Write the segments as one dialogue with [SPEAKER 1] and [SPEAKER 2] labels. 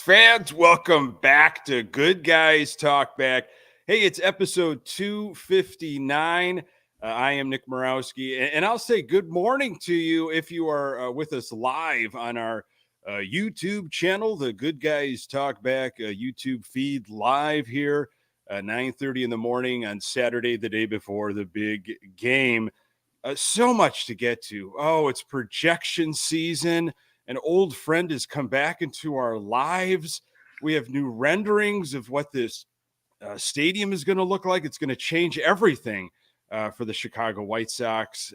[SPEAKER 1] fans, welcome back to Good Guys Talk Back. Hey, it's episode 259. I am Nick Murawski, and I'll say good morning to you if you are with us live on our YouTube channel, the Good Guys Talk Back YouTube feed live here, 9:30 in the morning on Saturday, the day before the big game. So much to get to. Oh, it's projection season. An old friend has come back into our lives. We have new renderings of what this stadium is going to look like. It's going to change everything for the Chicago White Sox.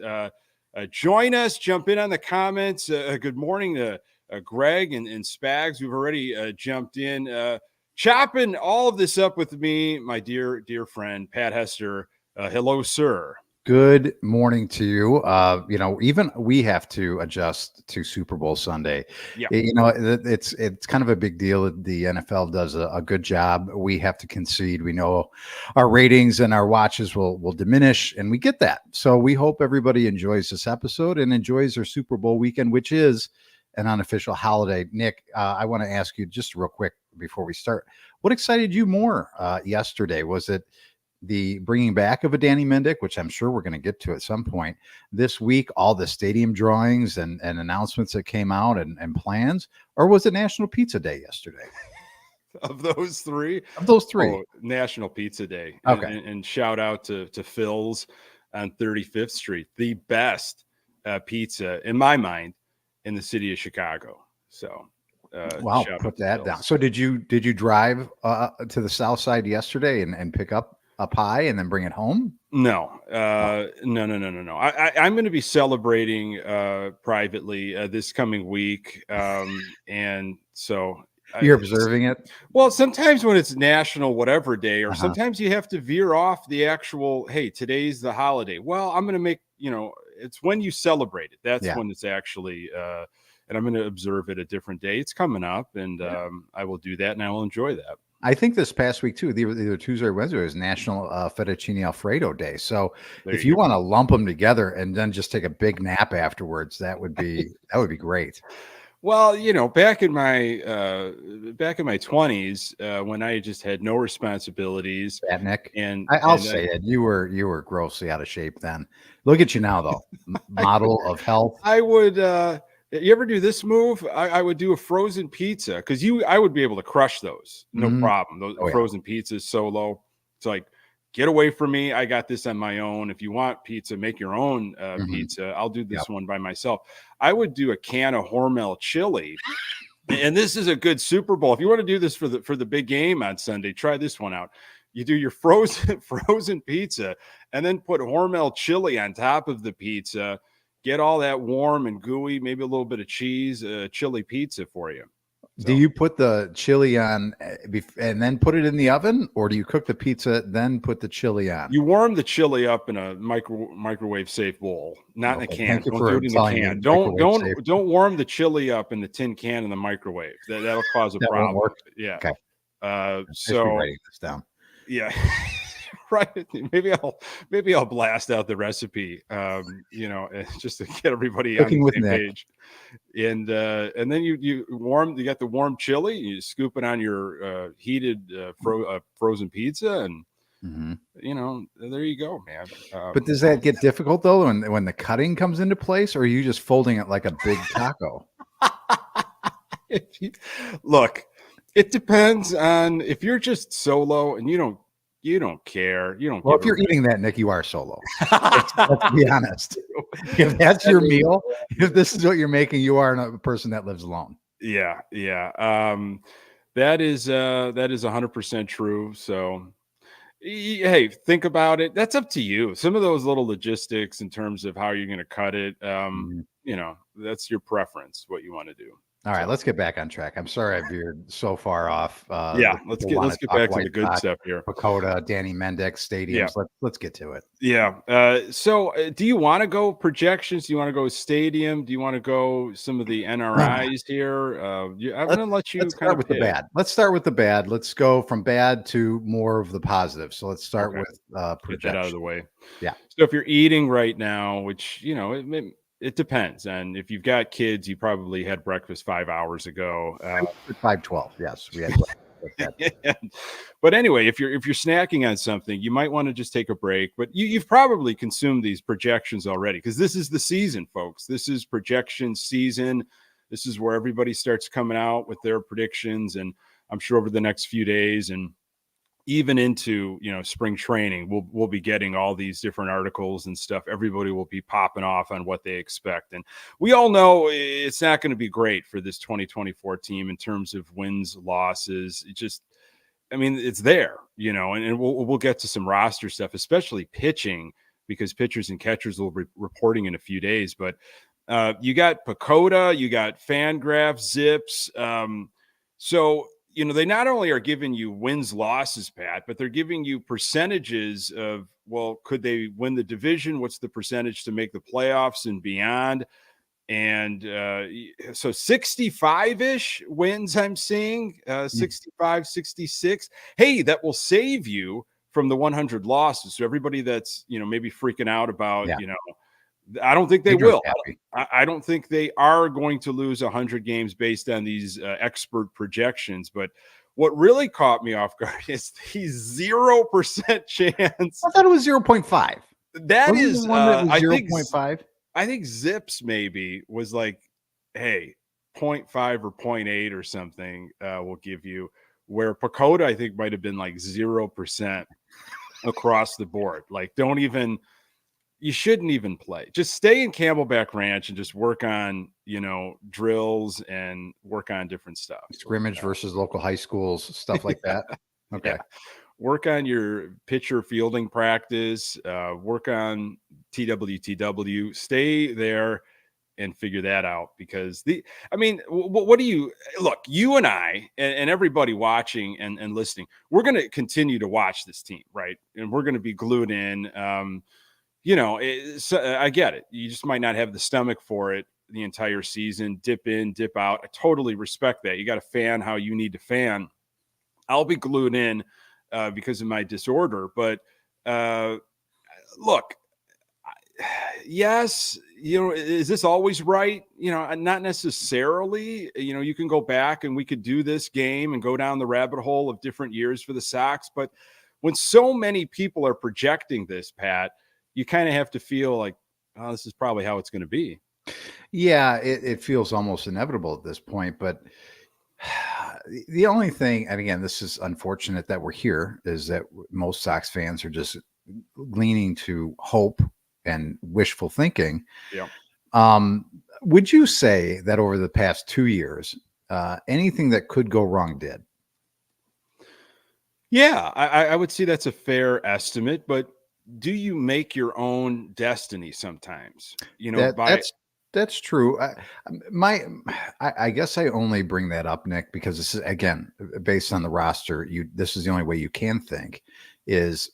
[SPEAKER 1] Join us. Jump in on the comments. Good morning to Greg and Spags, who've already jumped in. Chopping all of this up with me, my dear friend, Pat Hester. Hello, sir.
[SPEAKER 2] Good morning to you. Even we have to adjust to Super Bowl Sunday.
[SPEAKER 1] Yeah.
[SPEAKER 2] It's kind of a big deal. The NFL does a good job. We have to concede. We know our ratings and our watches will diminish, and we get that. So we hope everybody enjoys this episode and enjoys their Super Bowl weekend, which is an unofficial holiday. Nick, I want to ask you just real quick before we start, what excited you more yesterday? Was it the bringing back of a Danny Mendick, which I'm sure we're going to get to at some point this week, all the stadium drawings and announcements that came out and plans, or was it National Pizza Day yesterday?
[SPEAKER 1] Of those three?
[SPEAKER 2] Oh,
[SPEAKER 1] National Pizza Day.
[SPEAKER 2] Okay.
[SPEAKER 1] And shout out to Phil's on 35th Street, the best pizza in my mind in the city of Chicago. So
[SPEAKER 2] wow, put that down. So did you drive to the south side yesterday and pick up a pie and then bring it home?
[SPEAKER 1] No. No. I'm going to be celebrating privately this coming week. And so
[SPEAKER 2] you're observing it?
[SPEAKER 1] Well, sometimes when it's national whatever day, or sometimes you have to veer off the actual, hey, today's the holiday. Well, I'm going to make, it's when you celebrate it. That's when it's actually, and I'm going to observe it a different day. It's coming up, and I will do that, and I will enjoy that.
[SPEAKER 2] I think this past week too, either Tuesday or Wednesday, was National Fettuccine Alfredo Day. So if you want to lump them together and then just take a big nap afterwards, that would be great.
[SPEAKER 1] Well, back in my 20s, when I just had no responsibilities,
[SPEAKER 2] Nick,
[SPEAKER 1] and
[SPEAKER 2] I'll say it, you were grossly out of shape then. Look at you now, though, model of health.
[SPEAKER 1] I would. You ever do this move? I would do a frozen pizza because I would be able to crush those, no problem. Those frozen pizzas solo. It's like, get away from me. I got this on my own. If you want pizza, make your own pizza. I'll do this one by myself. I would do a can of Hormel chili, and this is a good Super Bowl. If you want to do this for the big game on Sunday, try this one out. You do your frozen pizza, and then put Hormel chili on top of the pizza. Get all that warm and gooey, maybe a little bit of cheese, chili pizza for you. So.
[SPEAKER 2] Do you put the chili on and then put it in the oven, or do you cook the pizza, then put the chili on?
[SPEAKER 1] You warm the chili up in a microwave safe bowl, not in a can. Don't do it in the can. Don't warm the chili up in the tin can in the microwave. That'll cause a problem.
[SPEAKER 2] Won't work.
[SPEAKER 1] Yeah.
[SPEAKER 2] Okay.
[SPEAKER 1] So
[SPEAKER 2] writing this down.
[SPEAKER 1] Yeah. Right. Maybe I'll blast out the recipe, just to get everybody
[SPEAKER 2] Cooking
[SPEAKER 1] on the same
[SPEAKER 2] Nick.
[SPEAKER 1] page. And then you got the warm chili, you scoop it on your heated frozen pizza, and there you go, man.
[SPEAKER 2] But does that get difficult though when the cutting comes into place, or are you just folding it like a big taco?
[SPEAKER 1] Look, it depends on if you're just solo and you don't care.
[SPEAKER 2] Well, if you're eating that, Nick, you are solo. Let's be honest. If that's your meal, if this is what you're making, you are a person that lives alone.
[SPEAKER 1] Yeah. That is 100% true. So, hey, think about it. That's up to you. Some of those little logistics in terms of how you're going to cut it, that's your preference, what you want to do.
[SPEAKER 2] All right, let's get back on track. I'm sorry I veered so far off.
[SPEAKER 1] Let's get back to the good stuff here.
[SPEAKER 2] Pacoda, Danny Mendick, stadiums.
[SPEAKER 1] Yeah.
[SPEAKER 2] Let's get to it.
[SPEAKER 1] Yeah. So do you want to go projections? Do you want to go stadium? Do you want to go some of the NRIs here? I'm going to let you
[SPEAKER 2] start with the bad. Let's start with the bad. Let's go from bad to more of the positive. So let's start with projections.
[SPEAKER 1] Get that out of the way.
[SPEAKER 2] Yeah.
[SPEAKER 1] So if you're eating right now, which, it depends. And if you've got kids, you probably had breakfast 5 hours ago.
[SPEAKER 2] 5:12. Yes, we had.
[SPEAKER 1] But anyway, if you're snacking on something, you might want to just take a break. But you've probably consumed these projections already, because this is the season, folks. This is projection season. This is where everybody starts coming out with their predictions, and I'm sure over the next few days and even into spring training, we'll be getting all these different articles and stuff. Everybody will be popping off on what they expect, and we all know it's not going to be great for this 2024 team in terms of wins, losses. It's there, and we'll get to some roster stuff, especially pitching, because pitchers and catchers will be reporting in a few days. But you got Pacoda, you got Fangraphs, Zips. So they not only are giving you wins, losses, Pat, but they're giving you percentages of, well, could they win the division? What's the percentage to make the playoffs and beyond? And so 65-ish wins I'm seeing, 65, 66. Hey, that will save you from the 100 losses. So everybody that's, maybe freaking out about, I don't think they will. I don't think they are going to lose 100 games based on these expert projections. But what really caught me off guard is the 0% chance.
[SPEAKER 2] I thought it was 0.5.
[SPEAKER 1] That is,
[SPEAKER 2] I think 0.5.
[SPEAKER 1] I think Zips maybe was like, hey, 0.5 or 0.8 or something will give you, where Pacoda, I think, might have been like 0% across the board. Like, you shouldn't even play. Just stay in Camelback Ranch and just work on, drills and work on different stuff.
[SPEAKER 2] Scrimmage versus local high schools, stuff like that. Okay.
[SPEAKER 1] Yeah. Work on your pitcher fielding practice, work on TWTW, stay there and figure that out, because what do you look, you and I and everybody watching and listening, we're going to continue to watch this team, right? And we're going to be glued in. I get it. You just might not have the stomach for it the entire season, dip in, dip out. I totally respect that. You got to fan how you need to fan. I'll be glued in because of my disorder. But look, yes, is this always right? Not necessarily. You can go back and we could do this game and go down the rabbit hole of different years for the Sox. But when so many people are projecting this, Pat, you kind of have to feel like, oh, this is probably how it's going to be.
[SPEAKER 2] Yeah, it feels almost inevitable at this point. But the only thing, and again, this is unfortunate that we're here, is that most Sox fans are just leaning to hope and wishful thinking.
[SPEAKER 1] Yeah.
[SPEAKER 2] Would you say that over the past 2 years, anything that could go wrong did?
[SPEAKER 1] Yeah, I would say that's a fair estimate, but do you make your own destiny sometimes?
[SPEAKER 2] That's true. I guess I only bring that up, Nick, because this is, again, based on the roster. This is the only way you can think is,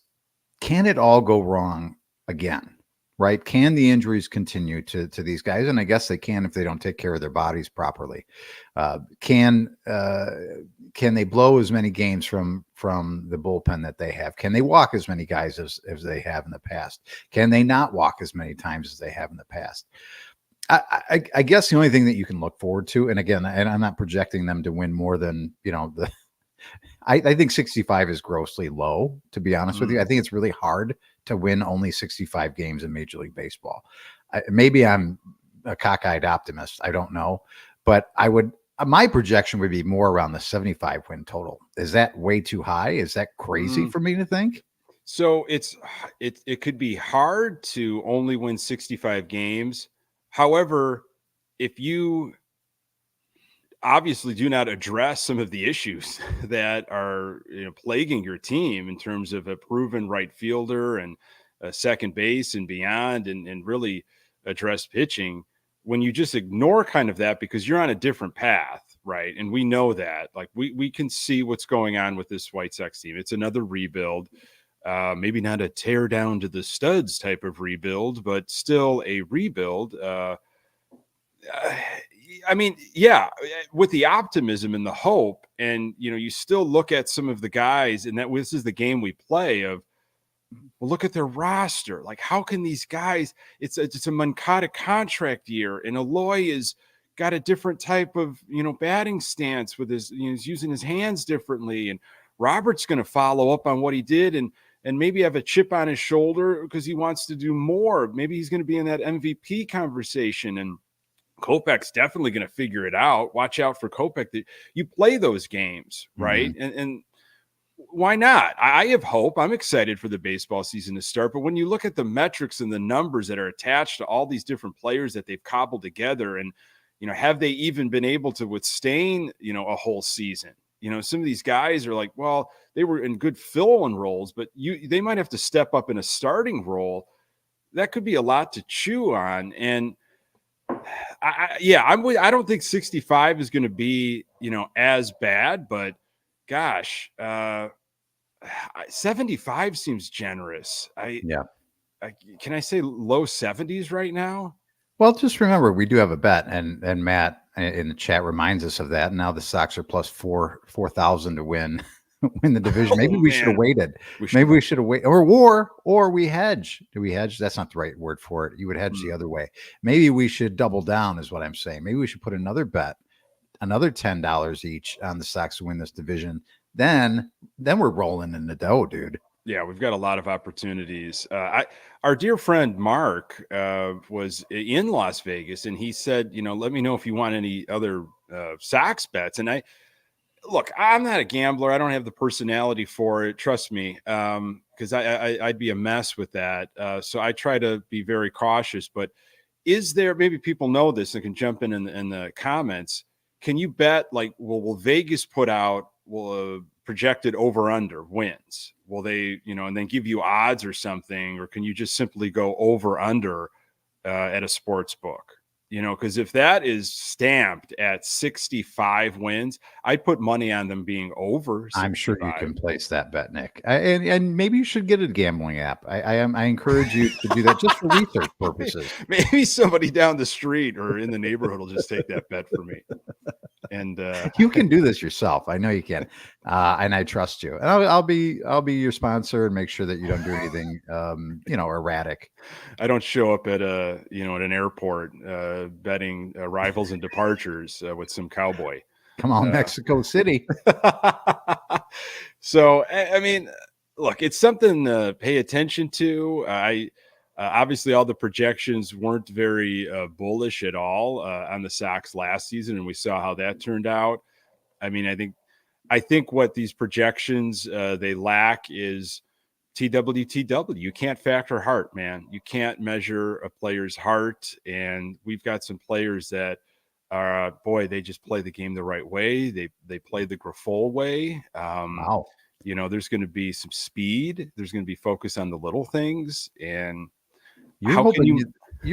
[SPEAKER 2] can it all go wrong again? Right? Can the injuries continue to these guys? And I guess they can if they don't take care of their bodies properly. Can they blow as many games from the bullpen that they have? Can they walk as many guys as they have in the past? Can they not walk as many times as they have in the past? I guess the only thing that you can look forward to, and again, and I'm not projecting them to win more than, I think 65 is grossly low, to be honest with you. I think it's really hard to win only 65 games in Major League Baseball. Maybe I'm a cockeyed optimist. I don't know, but my projection would be more around the 75 win total. Is that way too high? Is that crazy for me to think?
[SPEAKER 1] So it could be hard to only win 65 games. However, if you obviously do not address some of the issues that are plaguing your team in terms of a proven right fielder and second base and beyond, and really address pitching, when you just ignore kind of that because you're on a different path, right? And we know that, like, we can see what's going on with this White Sox team. It's another rebuild, maybe not a tear down to the studs type of rebuild, but still a rebuild. With the optimism and the hope, and you still look at some of the guys, and this is the game we play of, Well, look at their roster. Like, how can these guys? It's a Moncada contract year, and Eloy is got a different type of batting stance with his. He's using his hands differently, and Robert's going to follow up on what he did, and maybe have a chip on his shoulder because he wants to do more. Maybe he's going to be in that MVP conversation, and Kopech's definitely going to figure it out. Watch out for Kopech. That you play those games, right?
[SPEAKER 2] Mm-hmm.
[SPEAKER 1] And why not? I have hope. I'm excited for the baseball season to start. But when you look at the metrics and the numbers that are attached to all these different players that they've cobbled together, and have they even been able to withstand a whole season? Some of these guys are like, well, they were in good fill-in roles, but they might have to step up in a starting role. That could be a lot to chew on. And I don't think 65 is going to be as bad, but gosh, 75 seems generous. Can I say low 70s right now?
[SPEAKER 2] Well, just remember, we do have a bet, and Matt in the chat reminds us of that. Now the Sox are plus 4,000 to win the division. Maybe we should have waited. Maybe we should have waited, or we hedge. Do we hedge? That's not the right word for it. You would hedge the other way. Maybe we should double down, is what I'm saying. Maybe we should put another bet, another $10 each on the Sox to win this division. Then we're rolling in the dough, dude.
[SPEAKER 1] Yeah, we've got a lot of opportunities. Our dear friend Mark was in Las Vegas, and he said, let me know if you want any other Sox bets. And I'm not a gambler. I don't have the personality for it. Trust me, because I'd be a mess with that. So I try to be very cautious. But is there, maybe people know this and can jump in the comments. Can you bet, like, will Vegas put out projected over under wins? Will they, and then give you odds or something, or can you just simply go over under at a sports book? Because if that is stamped at 65 wins, I'd put money on them being over 65.
[SPEAKER 2] I'm sure you can place that bet, Nick. And maybe you should get a gambling app. I encourage you to do that just for research purposes.
[SPEAKER 1] Maybe somebody down the street or in the neighborhood will just take that bet for me. And
[SPEAKER 2] you can do this yourself. I know you can, and I trust you. And I'll be your sponsor and make sure that you don't do anything, erratic.
[SPEAKER 1] I don't show up at at an airport betting arrivals and departures with some cowboy.
[SPEAKER 2] Come on, Mexico City.
[SPEAKER 1] So I mean, look, it's something to pay attention to. Obviously, all the projections weren't very bullish at all on the Sox last season, and we saw how that turned out. I mean, I think what these projections they lack is TWTW. You can't factor heart, man. You can't measure a player's heart, and we've got some players that are, they just play the game the right way. They play the Grifol way.
[SPEAKER 2] Wow.
[SPEAKER 1] There's going to be some speed. There's going to be focus on the little things, and
[SPEAKER 2] you're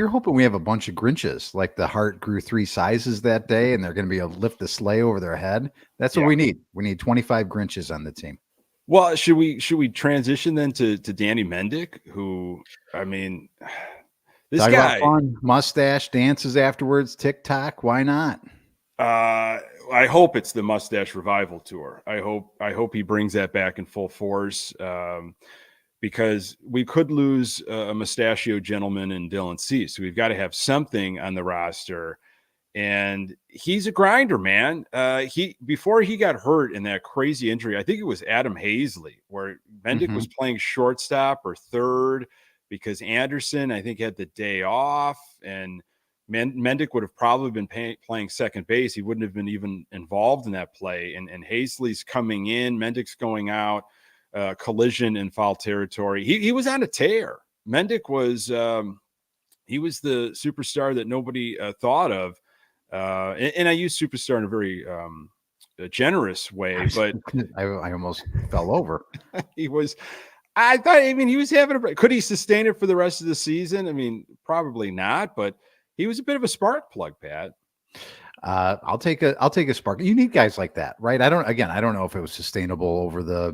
[SPEAKER 2] hoping we have a bunch of Grinches, like the heart grew 3 sizes that day, and they're going to be able to lift the sleigh over their head. That's what we need. We need 25 Grinches on the team.
[SPEAKER 1] Well, should we transition then to Danny Mendick, who, I mean, this
[SPEAKER 2] Talk
[SPEAKER 1] guy,
[SPEAKER 2] about fun, mustache dances afterwards, TikTok. Why not?
[SPEAKER 1] I hope it's the mustache revival tour. I hope he brings that back in full force. Because we could lose a mustachio gentleman in Dylan Cease. So we've got to have something on the roster. And he's a grinder, man. Before he got hurt in that crazy injury, I think it was Adam Hazley, where Mendick was playing shortstop or third because Anderson, I think, had the day off. And Mendick would have probably been playing second base. He wouldn't have been even involved in that play. And Hazley's coming in, Mendick's going out. Collision in foul territory. He was on a tear. Mendick was he was the superstar that nobody thought of, and I use superstar in a very generous way. But
[SPEAKER 2] I almost fell over.
[SPEAKER 1] he was. I thought. I mean, he was having a break. Could he sustain it for the rest of the season? I mean, probably not. But he was a bit of a spark plug, Pat.
[SPEAKER 2] I'll take a spark. You need guys like that, right? I don't know if it was sustainable over the,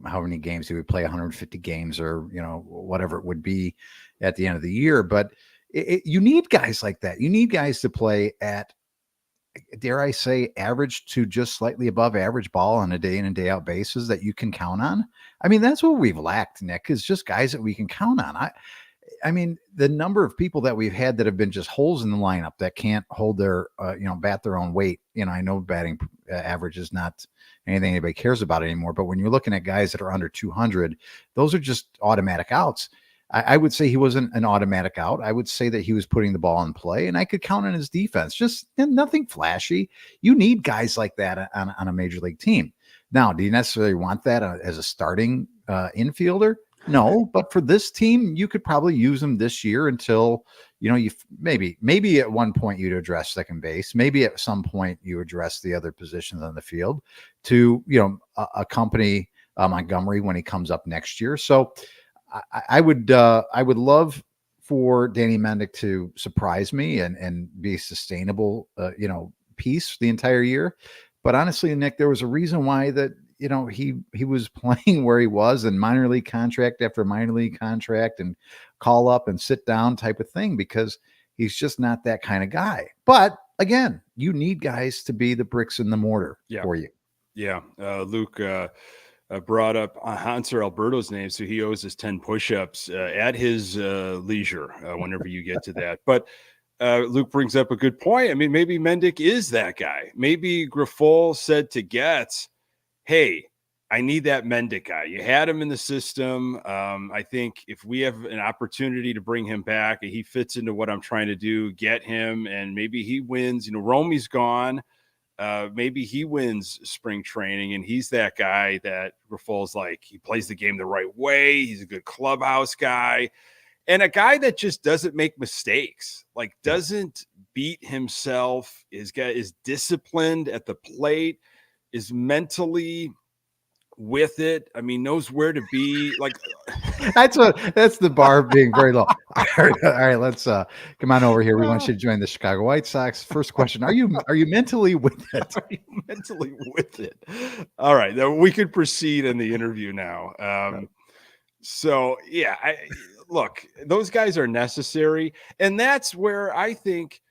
[SPEAKER 2] how many games he would play, 150 games or, whatever it would be at the end of the year. But you need guys like that. You need guys to play at dare I say, average to just slightly above average ball on a day in and day out basis that you can count on. I mean, that's what we've lacked, Nick, is just guys that we can count on. I mean, the number of people that we've had that have been just holes in the lineup that can't hold their, bat their own weight. I know batting average is not anything anybody cares about anymore, but when you're looking at guys that are under 200, those are just automatic outs. I would say he wasn't an automatic out. I would say that he was putting the ball in play, and I could count on his defense. Just nothing flashy. You need guys like that on a major league team. Now, do you necessarily want that as a starting infielder? No, but for this team, you could probably use him this year until, you maybe at one point you'd address second base. Maybe at some point you address the other positions on the field to, accompany Montgomery when he comes up next year. So I would love for Danny Mendick to surprise me and be a sustainable, piece the entire year. But honestly, Nick, there was a reason why that, he was playing where he was in minor league contract after minor league contract and call up and sit down type of thing, because he's just not that kind of guy. But again, you need guys to be the bricks in the mortar for you.
[SPEAKER 1] Yeah. Luke brought up Hanser Alberto's name, so he owes us 10 push-ups at his leisure whenever you get to that. But Luke brings up a good point. I mean, maybe Mendick is that guy. Maybe Grifol said to Getz, hey, I need that Mendick guy. You had him in the system. I think if we have an opportunity to bring him back and he fits into what I'm trying to do, get him, and maybe he wins. Romy's gone. Maybe he wins spring training, and he's that guy that Grifol's like, he plays the game the right way. He's a good clubhouse guy, and a guy that just doesn't make mistakes, like doesn't beat himself, is disciplined at the plate, is mentally with it. I mean, knows where to be. Like
[SPEAKER 2] that's the bar being very low. All right, let's come on over here. We want you to join the Chicago White Sox. First question: Are you mentally with it?
[SPEAKER 1] Are you mentally with it? All right, then we could proceed in the interview now. So yeah, look, those guys are necessary, and that's where I think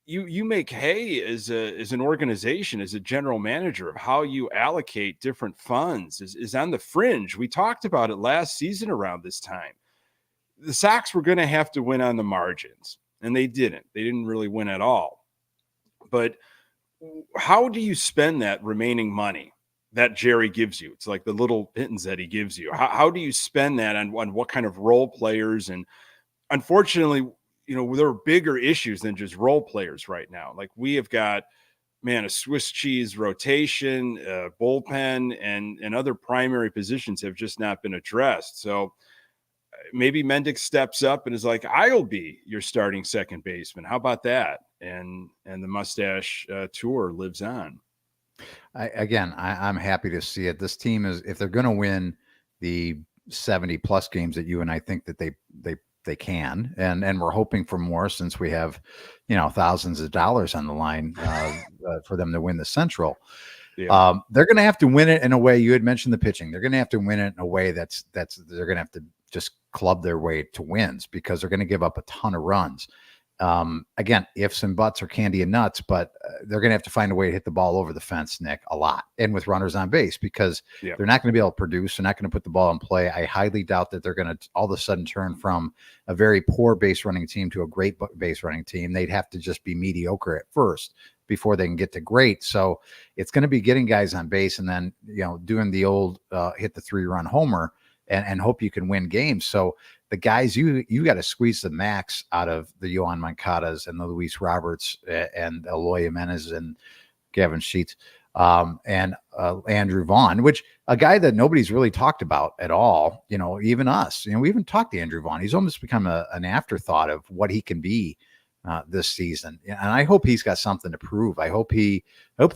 [SPEAKER 1] you make hay as an organization, as a general manager, of how you allocate different funds is on the fringe. We talked about it last season around this time. The Sox were going to have to win on the margins, and they didn't. They didn't really win at all. But how do you spend that remaining money that Jerry gives you? It's like the little pittance that he gives you. How do you spend that on what kind of role players? And unfortunately, there are bigger issues than just role players right now. Like we have got, a Swiss cheese rotation, bullpen, and other primary positions have just not been addressed. So maybe Mendick steps up and is like, I'll be your starting second baseman. How about that? And the mustache tour lives on.
[SPEAKER 2] I'm happy to see it. This team is, if they're going to win the 70 plus games that you and I think that they can, and we're hoping for more, since we have, thousands of dollars on the line for them to win the Central. Yeah. They're going to have to win it in a way. You had mentioned the pitching. They're going to have to win it in a way that's they're going to have to just club their way to wins, because they're going to give up a ton of runs. Again, ifs and buts are candy and nuts, but they're going to have to find a way to hit the ball over the fence, Nick, a lot, and with runners on base, because they're not going to be able to produce. They're not going to put the ball in play. I highly doubt that they're going to all of a sudden turn from a very poor base running team to a great base running team. They'd have to just be mediocre at first before they can get to great. So it's going to be getting guys on base and then, doing the old hit the 3-run homer and hope you can win games. So the guys you got to squeeze the max out of the Yohan Moncadas and the Luis Roberts and Eloy Jimenez and Gavin Sheets and Andrew Vaughn, which a guy that nobody's really talked about at all. Even us. We haven't talked to Andrew Vaughn. He's almost become an afterthought of what he can be this season, and I hope he's got something to prove. I hope the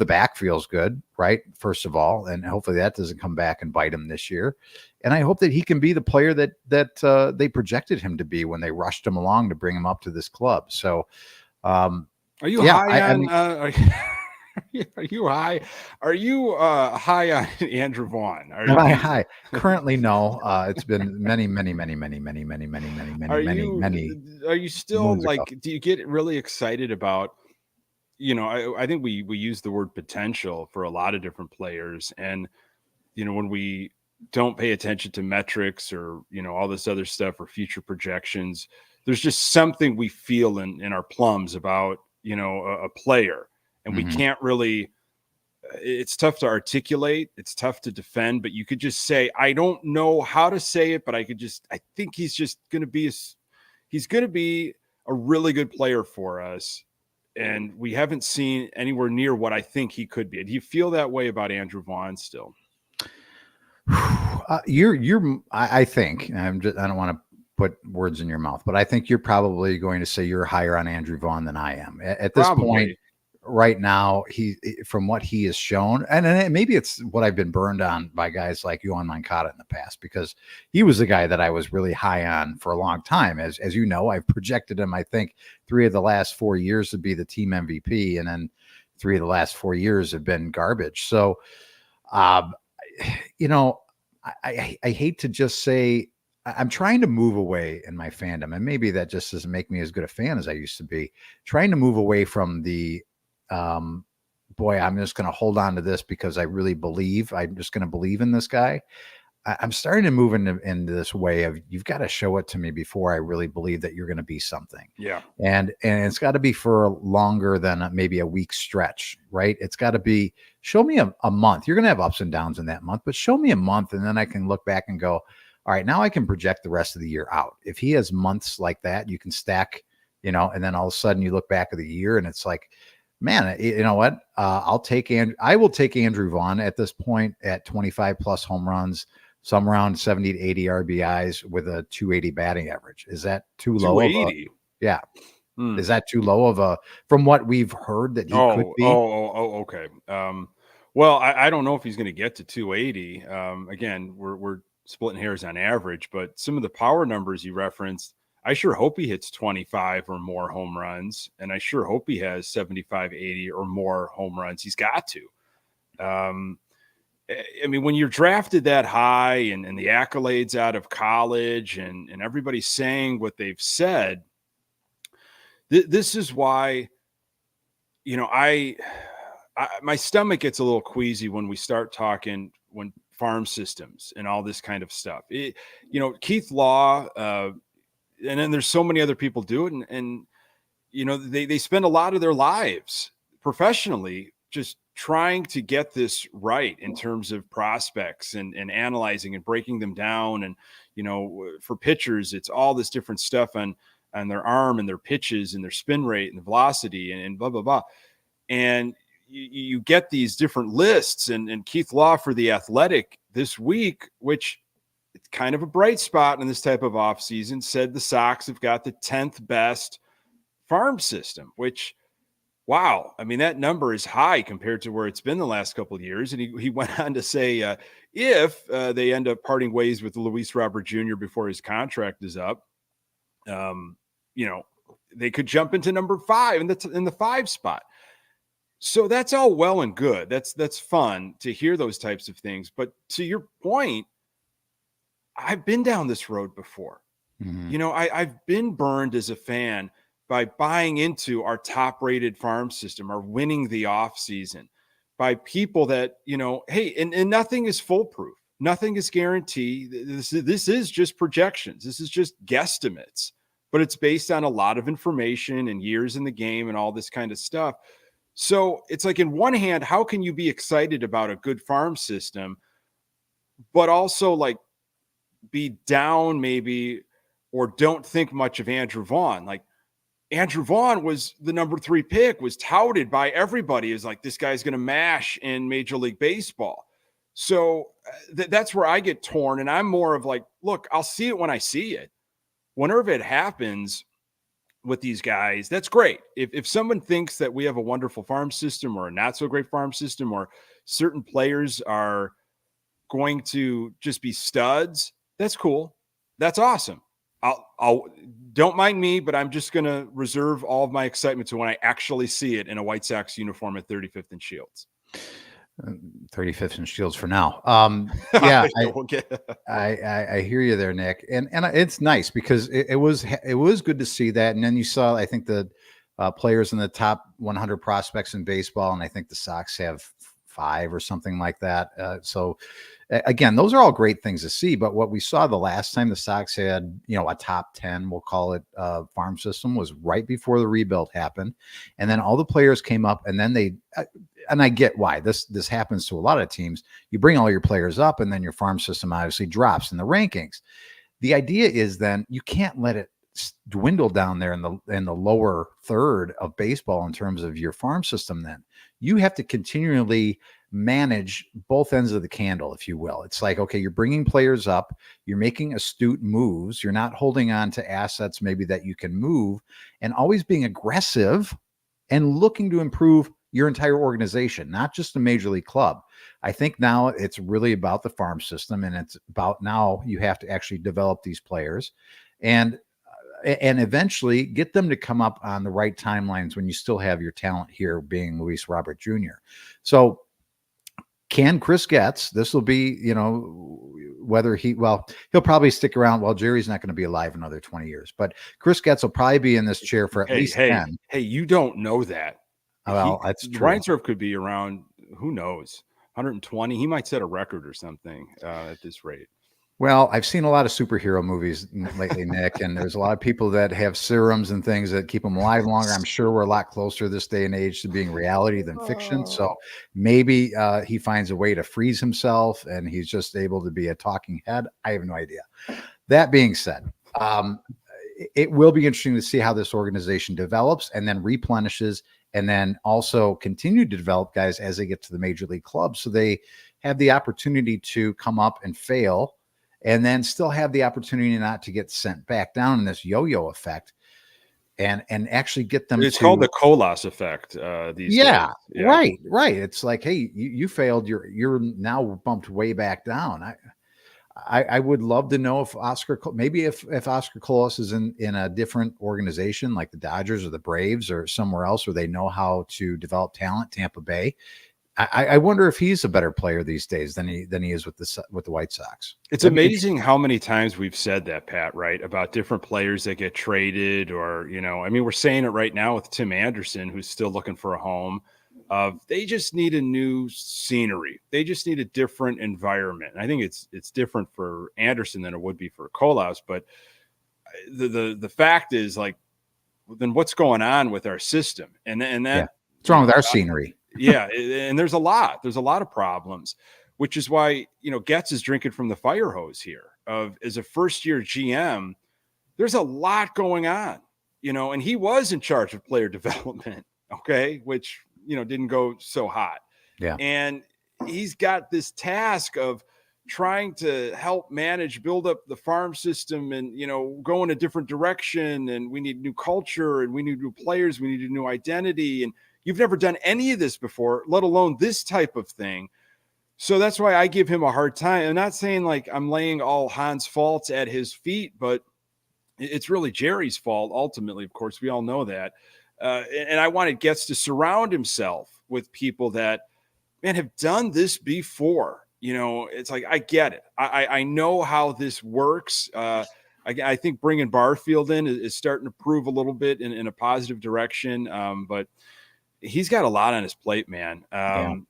[SPEAKER 2] back feels good, right? First of all, and hopefully that doesn't come back and bite him this year. And I hope that he can be the player that they projected him to be when they rushed him along to bring him up to this club. So,
[SPEAKER 1] are you high on? Are you high? Are you high on Andrew Vaughn?
[SPEAKER 2] Am I high? Currently, no. It's been many.
[SPEAKER 1] Are you still like? Do you get really excited about I think we use the word potential for a lot of different players. And, when we don't pay attention to metrics or, all this other stuff or future projections, there's just something we feel in our plums about, a player. And we can't really, it's tough to articulate. It's tough to defend, but you could just say, I don't know how to say it, but I think he's just going to be, he's going to be a really good player for us. And we haven't seen anywhere near what I think he could be. Do you feel that way about Andrew Vaughn still?
[SPEAKER 2] I think I don't want to put words in your mouth, but I think you're probably going to say you're higher on Andrew Vaughn than I am at this point. Right now, from what he has shown, and maybe it's what I've been burned on by guys like Yohan Moncada in the past, because he was the guy that I was really high on for a long time. As you know, I've projected him, I think, 3 of the last 4 years to be the team MVP, and then 3 of the last 4 years have been garbage. So, I hate to just say, I'm trying to move away in my fandom, and maybe that just doesn't make me as good a fan as I used to be, trying to move away from the boy, I'm just going to hold on to this because I really believe. I'm just going to believe in this guy. I'm starting to move into this way of, you've got to show it to me before I really believe that you're going to be something.
[SPEAKER 1] Yeah.
[SPEAKER 2] And it's got to be for longer than maybe a week stretch, right? It's got to be, show me a month. You're going to have ups and downs in that month, but show me a month. And then I can look back and go, all right, now I can project the rest of the year out. If he has months like that, you can stack, and then all of a sudden you look back at the year and it's like, man, you know what? I will take Andrew Vaughn at this point at 25 plus home runs, some around 70 to 80 RBIs with a 280 batting average. Is that too low?
[SPEAKER 1] 280.
[SPEAKER 2] Yeah. Is that too low from what we've heard that he could be?
[SPEAKER 1] Okay. Well, I don't know if he's going to get to 280. Again, we're splitting hairs on average, but some of the power numbers you referenced, I sure hope he hits 25 or more home runs, and I sure hope he has 75, 80 or more home runs. He's got to. I mean, when you're drafted that high and the accolades out of college and everybody's saying what they've said, this is why, my stomach gets a little queasy when we start talking farm systems and all this kind of stuff. Keith Law, and then there's so many other people do it. And they spend a lot of their lives professionally just trying to get this right in terms of prospects and analyzing and breaking them down. And, for pitchers, it's all this different stuff on their arm and their pitches and their spin rate and the velocity and blah, blah, blah. And you get these different lists, and Keith Law for The Athletic this week, which it's kind of a bright spot in this type of offseason, said the Sox have got the 10th best farm system, which, wow. I mean, that number is high compared to where it's been the last couple of years. And he went on to say, if they end up parting ways with Luis Robert Jr. before his contract is up, they could jump into number 5 in the 5 spot. So that's all well and good. That's fun to hear those types of things. But to your point, I've been down this road before. Mm-hmm. I've been burned as a fan by buying into our top-rated farm system, or winning the offseason, by people that, hey, and nothing is foolproof. Nothing is guaranteed. This is just projections. This is just guesstimates, but it's based on a lot of information and years in the game and all this kind of stuff. So it's like, in one hand, how can you be excited about a good farm system, but also like be down maybe, or don't think much of Andrew Vaughn? Like, Andrew Vaughn was the number 3 pick, was touted by everybody as like, this guy's going to mash in Major League Baseball. So that's where I get torn. And I'm more of like, look, I'll see it when I see it. Whenever it happens with these guys, that's great. If someone thinks that we have a wonderful farm system or a not so great farm system, or certain players are going to just be studs, that's cool. That's awesome. I'll don't mind me, but I'm just going to reserve all of my excitement to when I actually see it in a White Sox uniform at 35th and Shields.
[SPEAKER 2] 35th and Shields for now. Yeah, I hear you there, Nick. And it's nice because it was good to see that. And then you saw, I think, the players in the top 100 prospects in baseball, and I think the Sox have 5 or something like that. So again, those are all great things to see. But what we saw the last time the Sox had, a top 10, we'll call it, farm system, was right before the rebuild happened. And then all the players came up, and then and I get why this happens to a lot of teams. You bring all your players up, and then your farm system obviously drops in the rankings. The idea is then you can't let it dwindle down there in the lower third of baseball in terms of your farm system. Then you have to continually manage both ends of the candle, if you will. It's like, okay, you're bringing players up, you're making astute moves, you're not holding on to assets maybe that you can move, and always being aggressive and looking to improve your entire organization, not just a major league club. I think now it's really about the farm system, and it's about now you have to actually develop these players and eventually get them to come up on the right timelines when you still have your talent here, being Luis Robert Jr. So can Chris Getz, this will be, whether he'll probably stick around. Well, Jerry's not going to be alive another 20 years, but Chris Getz will probably be in this chair for at least 10.
[SPEAKER 1] Hey, you don't know that.
[SPEAKER 2] Well, that's true.
[SPEAKER 1] Reinsdorf could be around, who knows, 120. He might set a record or something at this rate.
[SPEAKER 2] Well, I've seen a lot of superhero movies lately, Nick, and there's a lot of people that have serums and things that keep them alive longer. I'm sure we're a lot closer this day and age to being reality than fiction. So maybe he finds a way to freeze himself and he's just able to be a talking head. I have no idea. That being said, it will be interesting to see how this organization develops and then replenishes, and then also continue to develop guys as they get to the major league clubs, so they have the opportunity to come up and fail, and then still have the opportunity not to get sent back down in this yo-yo effect, and actually get them.
[SPEAKER 1] It's called the Colas effect. These days.
[SPEAKER 2] Yeah, right. It's like, hey, you failed. You're now bumped way back down. I would love to know if if Oscar Colas is in a different organization like the Dodgers or the Braves or somewhere else where they know how to develop talent, Tampa Bay. I wonder if he's a better player these days than he is with the White Sox.
[SPEAKER 1] It's amazing how many times we've said that, Pat, right? About different players that get traded, or, we're saying it right now with Tim Anderson, who's still looking for a home. They just need a new scenery. They just need a different environment. And I think it's different for Anderson than it would be for Colas. But the fact is, like, then what's going on with our system? And that
[SPEAKER 2] what's wrong with our scenery?
[SPEAKER 1] Yeah, and there's a lot of problems, which is why Getz is drinking from the fire hose here. As a first-year GM, there's a lot going on, and he was in charge of player development, okay, which didn't go so hot.
[SPEAKER 2] Yeah,
[SPEAKER 1] and he's got this task of trying to help build up the farm system, and go in a different direction. And we need new culture, and we need new players, we need a new identity, and you've never done any of this before, let alone this type of thing. So that's why I give him a hard time. I'm not saying like I'm laying all Hans' faults at his feet, but it's really Jerry's fault ultimately. Of course, we all know that. And I wanted Getz to surround himself with people that, have done this before. It's like, I get it. I know how this works. I think bringing Barfield in is starting to prove a little bit in a positive direction. But he's got a lot on his plate, man.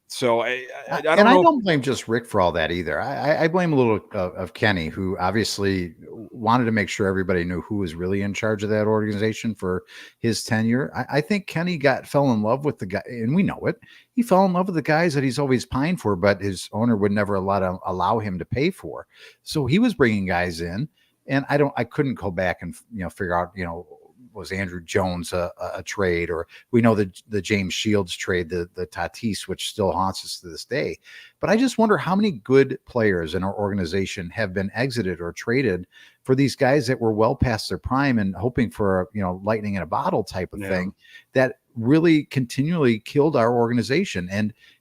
[SPEAKER 1] So I don't know.
[SPEAKER 2] I don't blame just Rick for all that either. I blame a little of Kenny, who obviously wanted to make sure everybody knew who was really in charge of that organization for his tenure. I think Kenny fell in love with the guy, and we know it. He fell in love with the guys that he's always pined for, but his owner would never allow him to pay for. So he was bringing guys in, and I couldn't go back and figure out was Andrew Jones a trade, or we know the James Shields trade, the Tatis, which still haunts us to this day. But I just wonder how many good players in our organization have been exited or traded for these guys that were well past their prime and hoping for lightning in a bottle type of thing that really continually killed our organization.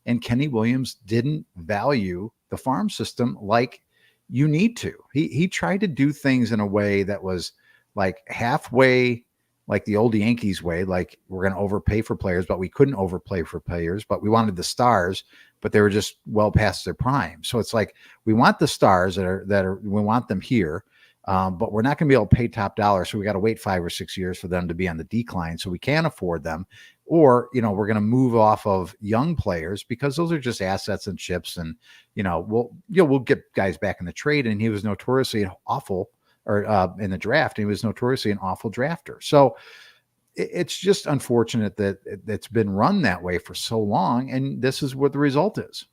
[SPEAKER 2] And Kenny Williams didn't value the farm system like you need to. He tried to do things in a way that was like halfway, like the old Yankees way, like we're going to overpay for players, but we couldn't overpay for players, but we wanted the stars, but they were just well past their prime. So it's like, we want the stars that are, we want them here. But we're not going to be able to pay top dollar. So we got to wait 5 or 6 years for them to be on the decline. So we can't afford them. Or, we're going to move off of young players because those are just assets and chips. And, we'll get guys back in the trade. And he was notoriously awful in the draft. He was notoriously an awful drafter. So it's just unfortunate that it's been run that way for so long. And this is what the result is.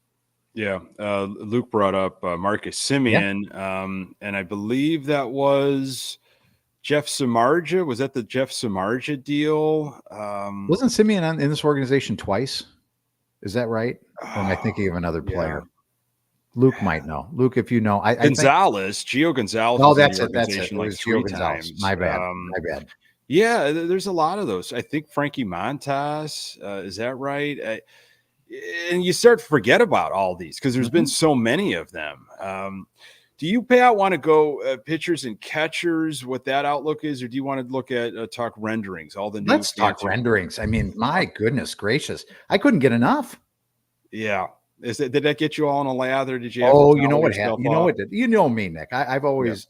[SPEAKER 1] Yeah. Luke brought up Marcus Simeon. Yeah. And I believe that was Jeff Samardzija. Was that the Jeff Samardzija deal?
[SPEAKER 2] Wasn't Simeon in this organization twice? Is that right? Or am I thinking of another player? Luke might know. Luke, if you know,
[SPEAKER 1] Gonzalez, Gio Gonzalez.
[SPEAKER 2] Oh, that's it. That's it. It was Gio Gonzalez. My bad.
[SPEAKER 1] Yeah, there's a lot of those. I think Frankie Montas. Is that right? And you start to forget about all these because there's been so many of them. Do you, Pat, want to go pitchers and catchers, what that outlook is, or do you want to look at talk renderings?
[SPEAKER 2] Let's talk renderings. I mean, my goodness gracious, I couldn't get enough.
[SPEAKER 1] Yeah. Did that get you all in a lather? Did you?
[SPEAKER 2] You know what happened? You know what did? You know me, Nick. I've always,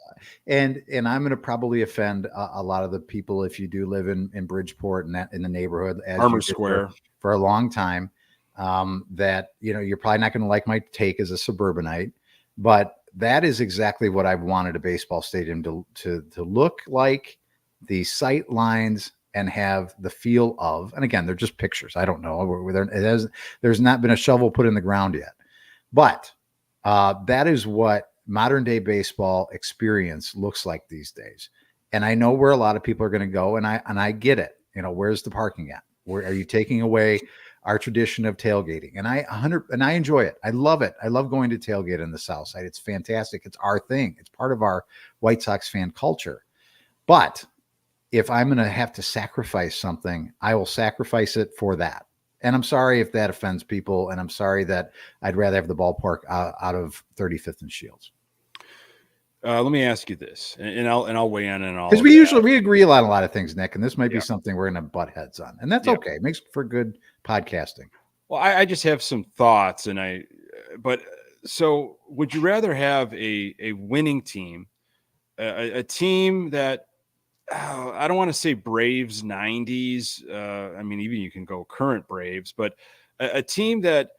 [SPEAKER 2] and I'm going to probably offend a lot of the people if you do live in Bridgeport and that in the neighborhood, as
[SPEAKER 1] Armour Square,
[SPEAKER 2] for a long time. That you're probably not going to like my take as a suburbanite, but that is exactly what I've wanted a baseball stadium to look like. The sight lines and have the feel of, and again, they're just pictures. I don't know. There's not been a shovel put in the ground yet, but that is what modern day baseball experience looks like these days. And I know where a lot of people are going to go, and I get it. Where's the parking at? Where are you taking away our tradition of tailgating? And I enjoy it. I love it. I love going to tailgate in the South Side. It's fantastic. It's our thing. It's part of our White Sox fan culture. But if I'm going to have to sacrifice something, I will sacrifice it for that. And I'm sorry if that offends people. And I'm sorry that I'd rather have the ballpark out of 35th and Shields.
[SPEAKER 1] Let me ask you this, and I'll weigh in on all.
[SPEAKER 2] Because we agree a lot of things, Nick, and this might be something we're going to butt heads on, and that's okay. It makes for good podcasting.
[SPEAKER 1] Well, I just have some thoughts, so would you rather have a winning team, a team that I don't want to say Braves 90s. I mean, even you can go current Braves, but a team that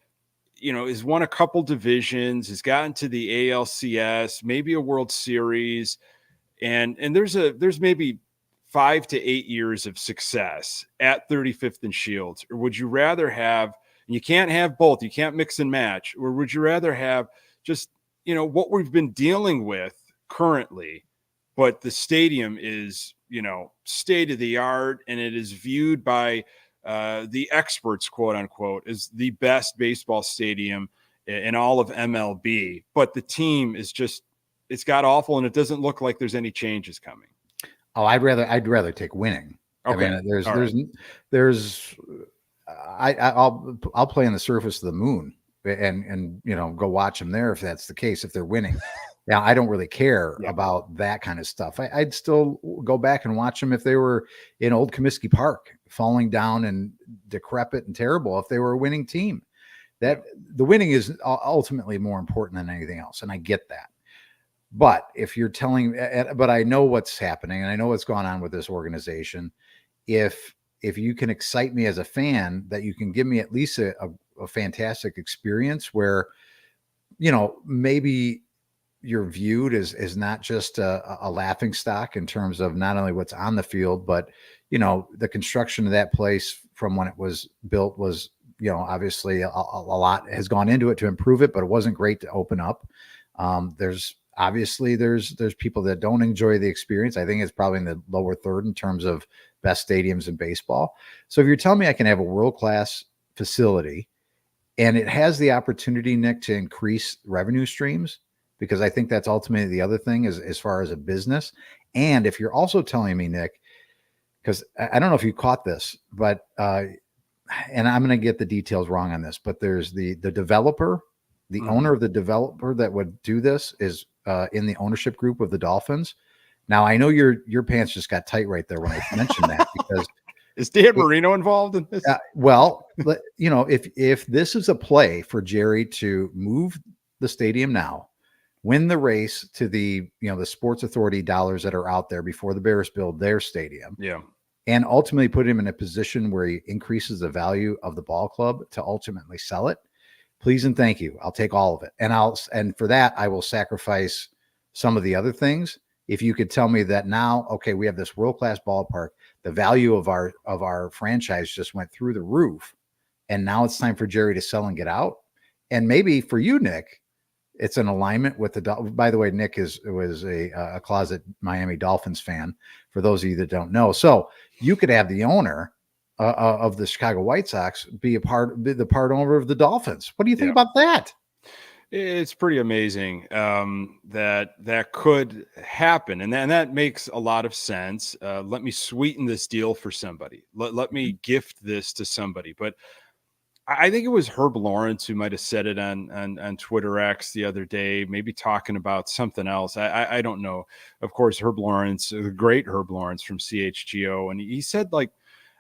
[SPEAKER 1] has won a couple divisions, has gotten to the ALCS, maybe a World Series, and there's maybe 5 to 8 years of success at 35th and Shields? Or would you rather have, and you can't have both, you can't mix and match, or would you rather have just, what we've been dealing with currently, but the stadium is, state of the art, and it is viewed by the experts, quote unquote, as the best baseball stadium in all of MLB, but the team is just, it's got awful, and it doesn't look like there's any changes coming.
[SPEAKER 2] Oh, I'd rather take winning.
[SPEAKER 1] Okay.
[SPEAKER 2] I mean, I'll play on the surface of the moon and go watch them there if that's the case, if they're winning. Now, I don't really care about that kind of stuff. I'd still go back and watch them if they were in Old Comiskey Park, falling down and decrepit and terrible, if they were a winning team. That the winning is ultimately more important than anything else, and I get that. But if you're but I know what's happening, and I know what's going on with this organization. If you can excite me as a fan, that you can give me at least a fantastic experience where, maybe you're viewed as not just a laughing stock in terms of not only what's on the field, but, the construction of that place from when it was built was, obviously a lot has gone into it to improve it, but it wasn't great to open up. There's people that don't enjoy the experience. I think it's probably in the lower third in terms of best stadiums in baseball. So if you're telling me I can have a world-class facility and it has the opportunity, Nick, to increase revenue streams, because I think that's ultimately the other thing is as far as a business. And if you're also telling me, Nick, because I don't know if you caught this, but and I'm going to get the details wrong on this, but there's the developer, the owner of the developer that would do this is in the ownership group of the Dolphins. Now, I know your pants just got tight right there when I mentioned that, because
[SPEAKER 1] is Dan Marino involved in this?
[SPEAKER 2] Well, if this is a play for Jerry to move the stadium now, win the race to the sports authority dollars that are out there before the Bears build their stadium.
[SPEAKER 1] Yeah.
[SPEAKER 2] And ultimately put him in a position where he increases the value of the ball club to ultimately sell it. Please and thank you. I'll take all of it. And for that, I will sacrifice some of the other things. If you could tell me that now, okay, we have this world-class ballpark, the value of our franchise just went through the roof, and now it's time for Jerry to sell and get out. And maybe for you, Nick, it's an alignment with by the way, Nick was a closet Miami Dolphins fan, for those of you that don't know. So you could have the owner of the Chicago White Sox be the part owner of the Dolphins. What do you think about that?
[SPEAKER 1] It's pretty amazing that could happen. And that makes a lot of sense. Let me sweeten this deal for somebody. Let me gift this to somebody. But I think it was Herb Lawrence who might have said it on Twitter X the other day, maybe talking about something else. I don't know. Of course, Herb Lawrence, the great Herb Lawrence from CHGO. And he said, like,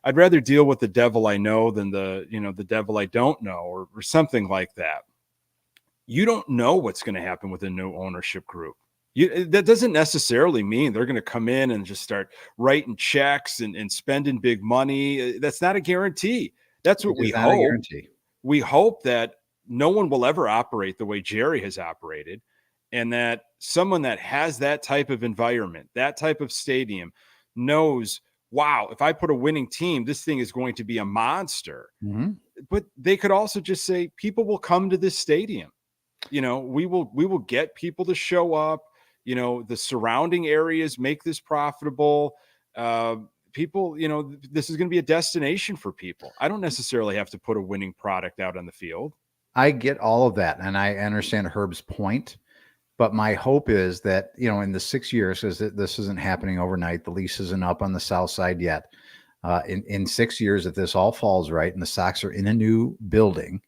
[SPEAKER 1] I'd rather deal with the devil I know than the devil I don't know, or something like that. You don't know what's going to happen with a new ownership group. That doesn't necessarily mean they're going to come in and just start writing checks and spending big money. That's not a guarantee. That's what we hope. We hope that no one will ever operate the way Jerry has operated, and that someone that has that type of environment, that type of stadium, knows, wow, if I put a winning team, this thing is going to be a monster.
[SPEAKER 2] Mm-hmm.
[SPEAKER 1] But they could also just say, people will come to this stadium. We will get people to show up. The surrounding areas make this profitable. People, this is going to be a destination for people. I don't necessarily have to put a winning product out on the field.
[SPEAKER 2] I get all of that, and I understand Herb's point, but my hope is that, in the 6 years, because this isn't happening overnight, the lease isn't up on the south side yet. In 6 years, if this all falls right and the Sox are in a new building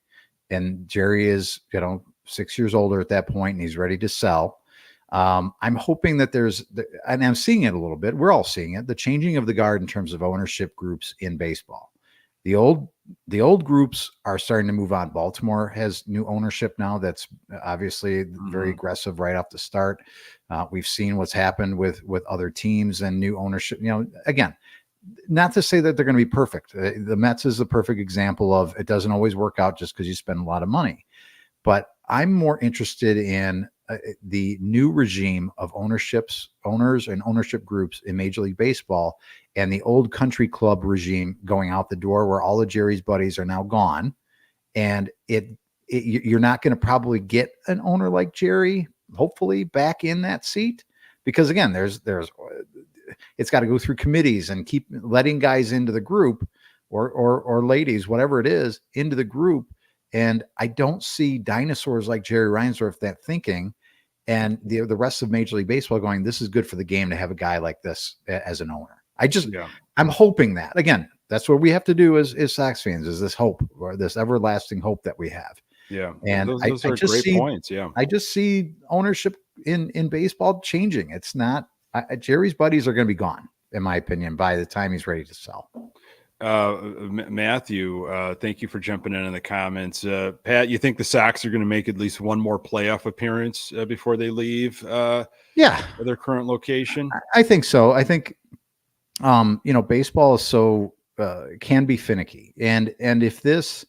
[SPEAKER 2] and Jerry is, 6 years older at that point and he's ready to sell, I'm hoping that and I'm seeing it a little bit. We're all seeing it, the changing of the guard in terms of ownership groups in baseball. The old groups are starting to move on. Baltimore has new ownership now that's obviously very aggressive right off the start. We've seen what's happened with other teams and new ownership. Again, not to say that they're going to be perfect. The Mets is the perfect example of it doesn't always work out just because you spend a lot of money. But I'm more interested in the new regime of owners and ownership groups in Major League Baseball, and the old country club regime going out the door, where all of Jerry's buddies are now gone. And you're not going to probably get an owner like Jerry, hopefully, back in that seat, because again, it's got to go through committees and keep letting guys into the group or ladies, whatever it is, into the group. And I don't see dinosaurs like Jerry Reinsdorf that thinking, and the rest of Major League Baseball going, this is good for the game to have a guy like this as an owner. I'm hoping that. Again, that's what we have to do as Sox fans, is this hope, or this everlasting hope that we have.
[SPEAKER 1] Yeah.
[SPEAKER 2] And
[SPEAKER 1] those are great points. Yeah.
[SPEAKER 2] I just see ownership in baseball changing. It's not, Jerry's buddies are going to be gone, in my opinion, by the time he's ready to sell.
[SPEAKER 1] Matthew, thank you for jumping in the comments. Pat, you think the Sox are going to make at least one more playoff appearance before they leave their current location?
[SPEAKER 2] I think so. I think baseball is so can be finicky, and if this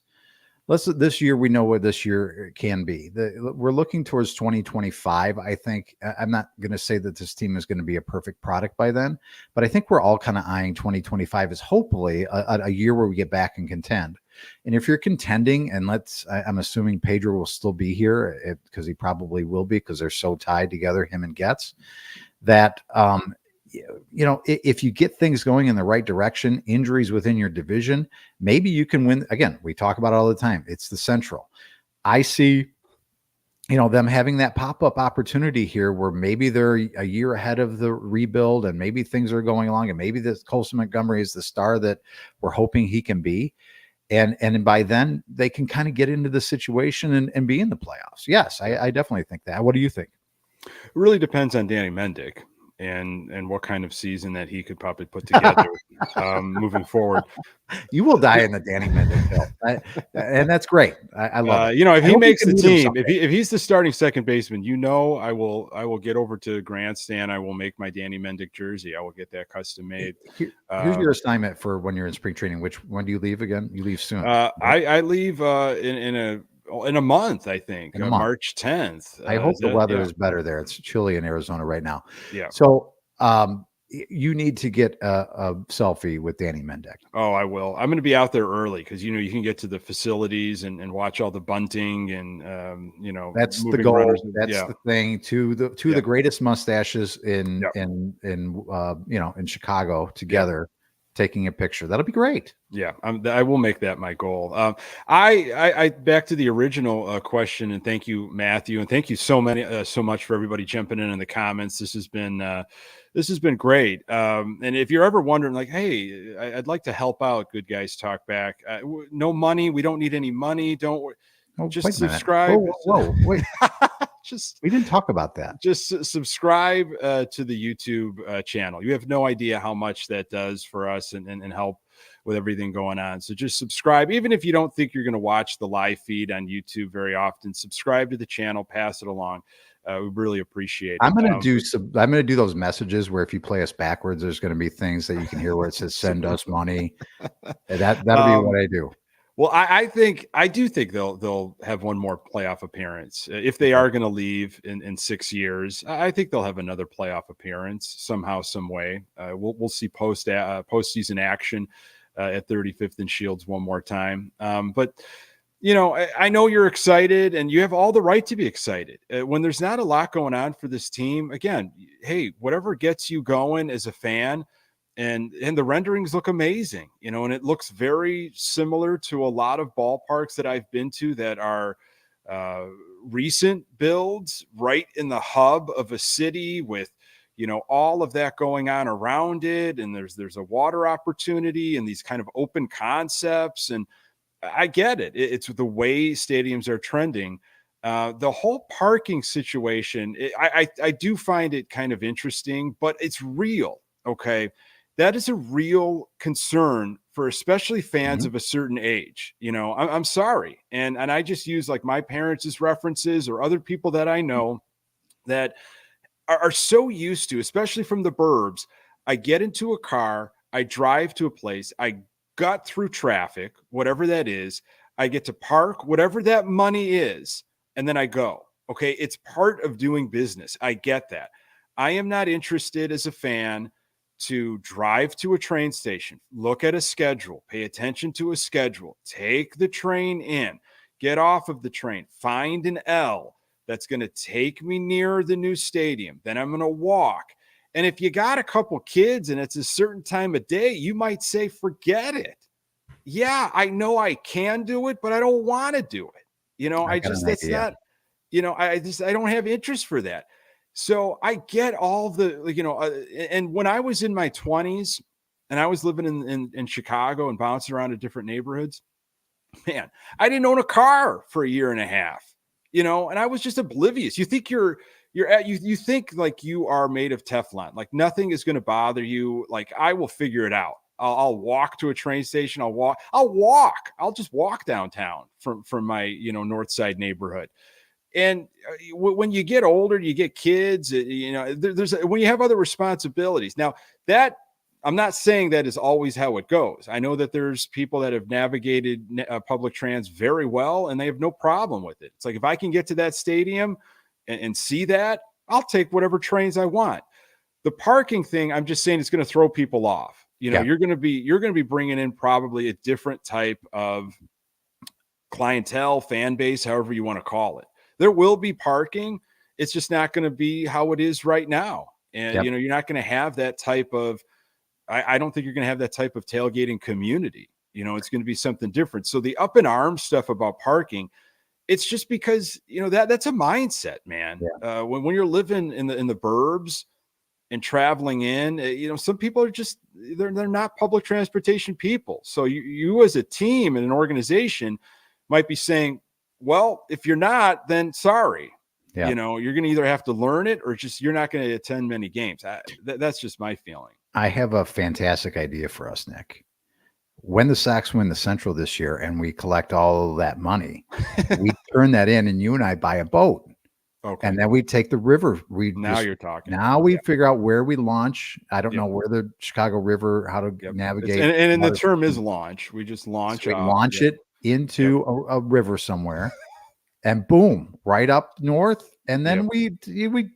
[SPEAKER 2] year, we know what this year can be. We're looking towards 2025. I think I'm not going to say that this team is going to be a perfect product by then, but I think we're all kind of eyeing 2025 as hopefully a year where we get back and contend. And if you're contending, and I'm assuming Pedro will still be here, because he probably will be, because they're so tied together, him and Getz, that if you get things going in the right direction, injuries within your division, maybe you can win. Again, we talk about it all the time. It's the Central. I see, them having that pop-up opportunity here where maybe they're a year ahead of the rebuild, and maybe things are going along, and maybe this Colson Montgomery is the star that we're hoping he can be. And by then they can kind of get into the situation and be in the playoffs. Yes, I definitely think that. What do you think?
[SPEAKER 1] It really depends on Danny Mendick. and what kind of season that he could probably put together moving forward.
[SPEAKER 2] You will die in the Danny Mendick hill, and that's great. I love it.
[SPEAKER 1] If
[SPEAKER 2] I
[SPEAKER 1] he
[SPEAKER 2] hope
[SPEAKER 1] makes
[SPEAKER 2] can
[SPEAKER 1] the
[SPEAKER 2] meet him
[SPEAKER 1] team,
[SPEAKER 2] someday.
[SPEAKER 1] if he's the starting second baseman, I will get over to Grandstand. I will make my Danny Mendick jersey. I will get that custom made.
[SPEAKER 2] Here's your assignment for when you're in spring training. When do you leave again? You leave soon.
[SPEAKER 1] Right? I leave in a month, I think,
[SPEAKER 2] In a month.
[SPEAKER 1] March 10th.
[SPEAKER 2] I hope the weather is better there. It's chilly in Arizona right now.
[SPEAKER 1] Yeah.
[SPEAKER 2] So you need to get a selfie with Danny Mendick.
[SPEAKER 1] Oh, I will. I'm going to be out there early because you can get to the facilities and watch all the bunting and
[SPEAKER 2] that's the goal.
[SPEAKER 1] Runners.
[SPEAKER 2] That's the thing. Two of the greatest mustaches in Chicago together, taking a picture. That'll be great.
[SPEAKER 1] Yeah, I will make that my goal. I back to the original question, and thank you, Matthew, and thank you so much for everybody jumping in the comments. This has been great. And if you're ever wondering, like, hey, I'd like to help out Good Guys Talk Back. No money. We don't need any money. Just subscribe.
[SPEAKER 2] Whoa, wait. We didn't talk about that.
[SPEAKER 1] Just subscribe to the YouTube channel. You have no idea how much that does for us and help with everything going on. So just subscribe. Even if you don't think you're going to watch the live feed on YouTube very often, subscribe to the channel, pass it along. We really appreciate it.
[SPEAKER 2] I'm going to do those messages where if you play us backwards, there's going to be things that you can hear where it says send us money. That'll be what I do.
[SPEAKER 1] Well, I do think they'll have one more playoff appearance. If they are going to leave in 6 years, I think they'll have another playoff appearance somehow, some way. We'll see postseason action at 35th and Shields one more time. But I know you're excited and you have all the right to be excited. When there's not a lot going on for this team, again, hey, whatever gets you going as a fan. And the renderings look amazing, and it looks very similar to a lot of ballparks that I've been to that are recent builds right in the hub of a city with, all of that going on around it. And there's a water opportunity and these kind of open concepts. And I get it. It's the way stadiums are trending. The whole parking situation, I do find it kind of interesting, but it's real. Okay. That is a real concern for especially fans of a certain age. I'm sorry. And I just use like my parents' as references or other people that I know that are so used to, especially from the burbs. I get into a car, I drive to a place, I got through traffic, whatever that is, I get to park, whatever that money is, and then I go. Okay. It's part of doing business. I get that. I am not interested as a fan to drive to a train station, look at a schedule, pay attention to a schedule, take the train in, get off of the train, find an L that's going to take me near the new stadium. Then I'm going to walk. And if you got a couple kids and it's a certain time of day, you might say, forget it. Yeah, I know I can do it, but I don't want to do it. I don't have interest for that. So I get all the, and when I was in my 20s and I was living in Chicago and bouncing around to different neighborhoods, man, I didn't own a car for a year and a half, and I was just oblivious. You think you think like you are made of Teflon, like nothing is going to bother you. Like I will figure it out. I'll walk to a train station. I'll just walk downtown from my, North Side neighborhood. And when you get older, you get kids, when you have other responsibilities. Now that I'm not saying that is always how it goes. I know that there's people that have navigated public trans very well and they have no problem with it. It's like, if I can get to that stadium and see that, I'll take whatever trains I want. The parking thing, I'm just saying it's going to throw people off. You're going to be bringing in probably a different type of clientele, fan base, however you want to call it. There will be parking. It's just not going to be how it is right now. And, you're not going to have that type of, I don't think you're going to have that type of tailgating community. It's going to be something different. So the up in arms stuff about parking, it's just because, that's a mindset, man.
[SPEAKER 2] Yeah.
[SPEAKER 1] When you're living in the burbs and traveling in, some people are just, they're not public transportation people. So you as a team and an organization might be saying, well, if you're not, then sorry.
[SPEAKER 2] Yeah.
[SPEAKER 1] You know, you're going to either have to learn it or just you're not going to attend many games. That's just my feeling.
[SPEAKER 2] I have a fantastic idea for us, Nick. When the Sox win the Central this year and we collect all of that money, we turn that in and you and I buy a boat.
[SPEAKER 1] Okay.
[SPEAKER 2] And then we take the river.
[SPEAKER 1] Now you're talking.
[SPEAKER 2] Now we figure out where we launch. I don't know where the Chicago River, how to navigate.
[SPEAKER 1] And the term is launch. We just launch.
[SPEAKER 2] So we launch it into a river somewhere, and boom, right up north. And then we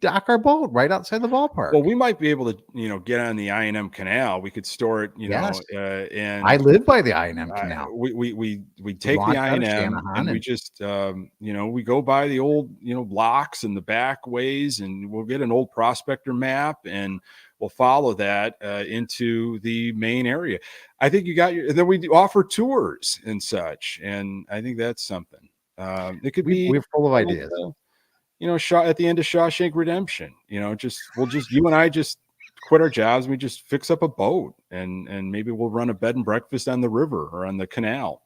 [SPEAKER 2] dock our boat right outside the ballpark.
[SPEAKER 1] Well, we might be able to, get on the I&M Canal. We could store it, and
[SPEAKER 2] I live by the I&M Canal.
[SPEAKER 1] We take the I&M and we just, we go by the old, locks and the back ways, and we'll get an old prospector map and we'll follow that into the main area. I think then we offer tours and such, and I think that's something. It could be.
[SPEAKER 2] We're full of ideas.
[SPEAKER 1] At the end of Shawshank Redemption, you and I just quit our jobs. And we just fix up a boat and maybe we'll run a bed and breakfast on the river or on the canal.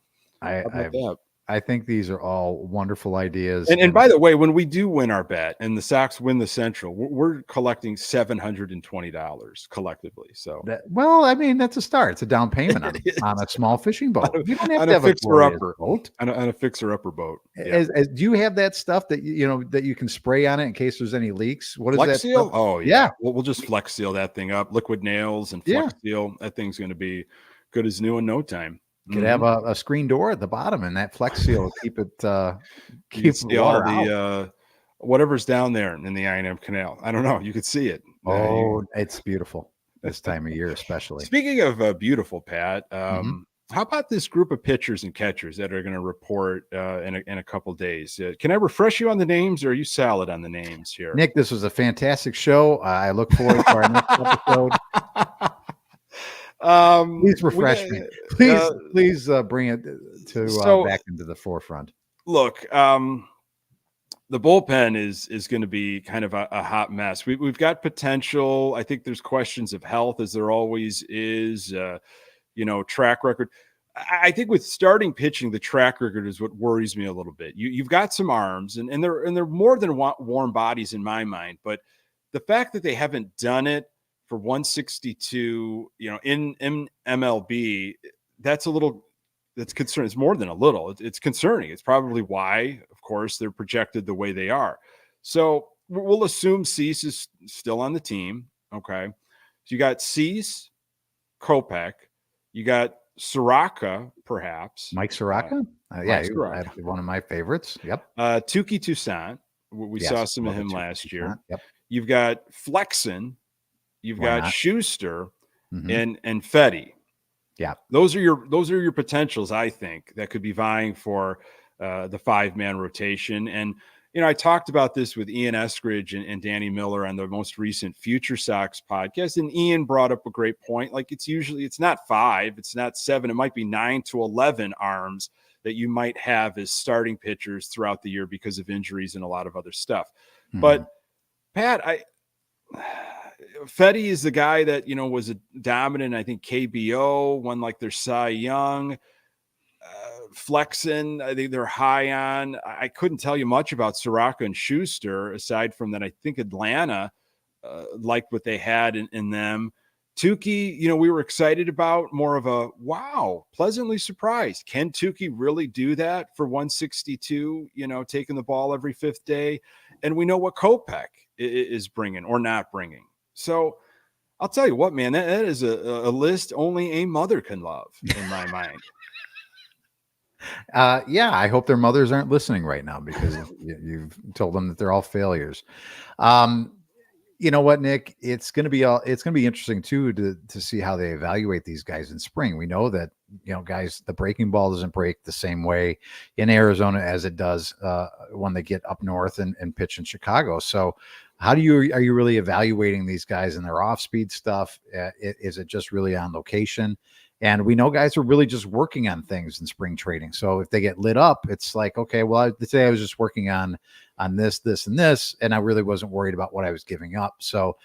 [SPEAKER 2] I think these are all wonderful ideas.
[SPEAKER 1] And by the way, when we do win our bet and the Sox win the Central, we're collecting $720 collectively. So,
[SPEAKER 2] that's a start. It's a down payment on a small fishing boat. You don't have to have a fixer-upper boat.
[SPEAKER 1] On a fixer-upper boat.
[SPEAKER 2] Yeah. Do you have that stuff that that you can spray on it in case there's any leaks? What is
[SPEAKER 1] Flex
[SPEAKER 2] that?
[SPEAKER 1] Seal?
[SPEAKER 2] Stuff?
[SPEAKER 1] Oh yeah. We'll just Flex Seal that thing up. Liquid nails and Flex Seal. That thing's going to be good as new in no time.
[SPEAKER 2] Could have a screen door at the bottom, and that Flex Seal will keep it
[SPEAKER 1] water out. Whatever's down there in the I&M Canal. I don't know. You could see it.
[SPEAKER 2] It's beautiful this time of year, especially.
[SPEAKER 1] Speaking of beautiful, Pat, how about this group of pitchers and catchers that are going to report in a couple days? Can I refresh you on the names, or are you solid on the names here?
[SPEAKER 2] Nick, this was a fantastic show. I look forward to our next episode. Please refresh me. Please bring it back into the forefront.
[SPEAKER 1] Look, the bullpen is going to be kind of a hot mess. We've got potential. I think there's questions of health, as there always is. Track record. I think with starting pitching, the track record is what worries me a little bit. You've got some arms, and they're more than warm bodies in my mind. But the fact that they haven't done it for 162, in MLB, that's concerning. It's more than a little. It's concerning. It's probably why, of course, they're projected the way they are. So we'll assume Cease is still on the team. Okay. So you got Cease, Kopech, you got Soraka, perhaps.
[SPEAKER 2] Mike Soraka? Soraka. One of my favorites. Yep.
[SPEAKER 1] Touki Toussaint. We saw some of him last year. Yep. You've got Flexen. You've got Schuster and Fetty. Yeah. Those are your potentials, I think, that could be vying for the 5-man rotation. And, I talked about this with Ian Eskridge and Danny Miller on the most recent Future Sox podcast. And Ian brought up a great point. Like, it's not 5, it's not 7. It might be 9 to 11 arms that you might have as starting pitchers throughout the year because of injuries and a lot of other stuff. Mm-hmm. But Pat, Fetty is the guy that, was a dominant, I think KBO, won like their Cy Young. Flexen, I think they're high on. I couldn't tell you much about Soraka and Schuster, aside from that I think Atlanta liked what they had in them. Touki, we were excited about, more of a, wow, pleasantly surprised. Can Touki really do that for 162, taking the ball every 5th day? And we know what Kopech is bringing or not bringing. So I'll tell you what, man, that is a list only a mother can love in my mind.
[SPEAKER 2] I hope their mothers aren't listening right now, because you've told them that they're all failures. You know what, Nick? It's going to be interesting too to see how they evaluate these guys in spring. We know that guys, the breaking ball doesn't break the same way in Arizona as it does when they get up north and pitch in Chicago. So, are you really evaluating these guys and their off-speed stuff? Is it just really on location? And we know guys are really just working on things in spring training. So if they get lit up, it's like, okay, well, today I was just working on this, and this, and I really wasn't worried about what I was giving up. So,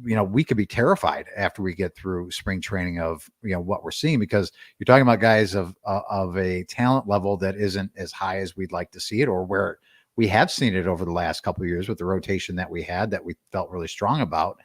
[SPEAKER 2] we could be terrified after we get through spring training of, what we're seeing, because you're talking about guys of a talent level that isn't as high as we'd like to see it, or where we have seen it over the last couple of years with the rotation that we had that we felt really strong about,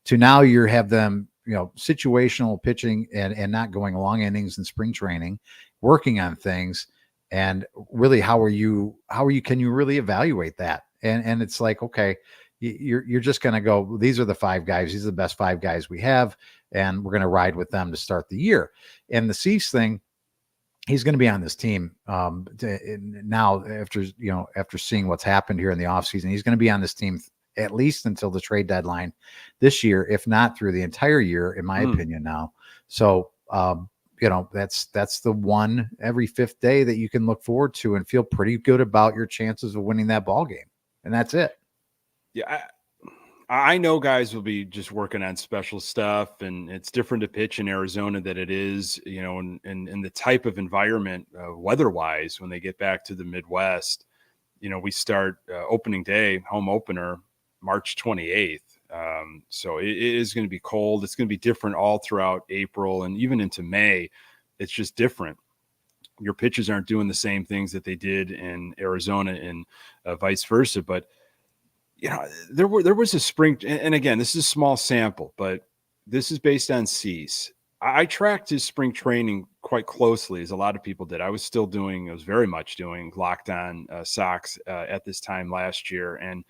[SPEAKER 2] to now you have them, situational pitching and not going long innings in spring training, working on things. And really, can you really evaluate that? And it's like, okay, you're just going to go, these are the 5 guys. These are the best 5 guys we have. And we're going to ride with them to start the year. And the Cease thing, he's going to be on this team now after seeing what's happened here in the offseason. He's going to be on this team at least until the trade deadline this year, if not through the entire year, in my opinion now. So, that's the one every 5th day that you can look forward to and feel pretty good about your chances of winning that ball game. And that's it.
[SPEAKER 1] Yeah. I know guys will be just working on special stuff, and it's different to pitch in Arizona than it is, in the type of environment, weather-wise, when they get back to the Midwest. We start opening day, home opener, March 28th. So it is going to be cold. It's going to be different all throughout April and even into May. It's just different. Your pitchers aren't doing the same things that they did in Arizona and vice versa. But there was a spring, and again, this is a small sample, but this is based on Cease. I tracked his spring training quite closely, as a lot of people did. I was very much doing Locked On Sox at this time last year, and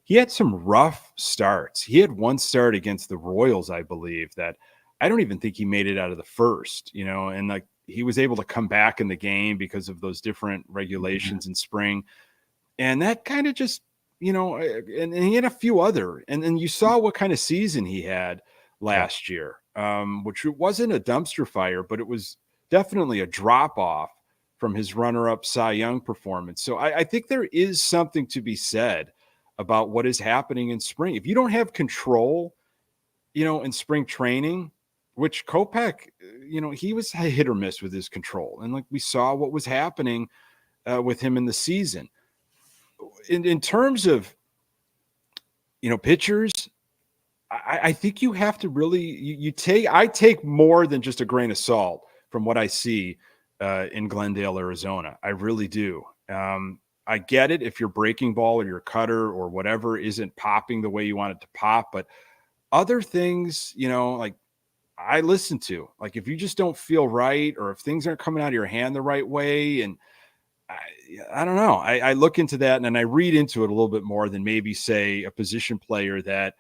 [SPEAKER 1] he had some rough starts. He had one start against the Royals, I believe, that I don't even think he made it out of the first, and like he was able to come back in the game because of those different regulations in spring. And that kind of just, and he had a few other, and then you saw what kind of season he had last year, which wasn't a dumpster fire, but it was definitely a drop off from his runner-up Cy Young performance. So I think there is something to be said about what is happening in spring. If you don't have control, in spring training, which Kopech, he was a hit or miss with his control. And like we saw what was happening with him in the season. In terms of, pitchers, I think you have to really, I take more than just a grain of salt from what I see in Glendale, Arizona. I really do. I get it if your breaking ball or your cutter or whatever isn't popping the way you want it to pop, but other things, like I listen to, like if you just don't feel right or if things aren't coming out of your hand the right way, and I don't know. I look into that and I read into it a little bit more than maybe say a position player that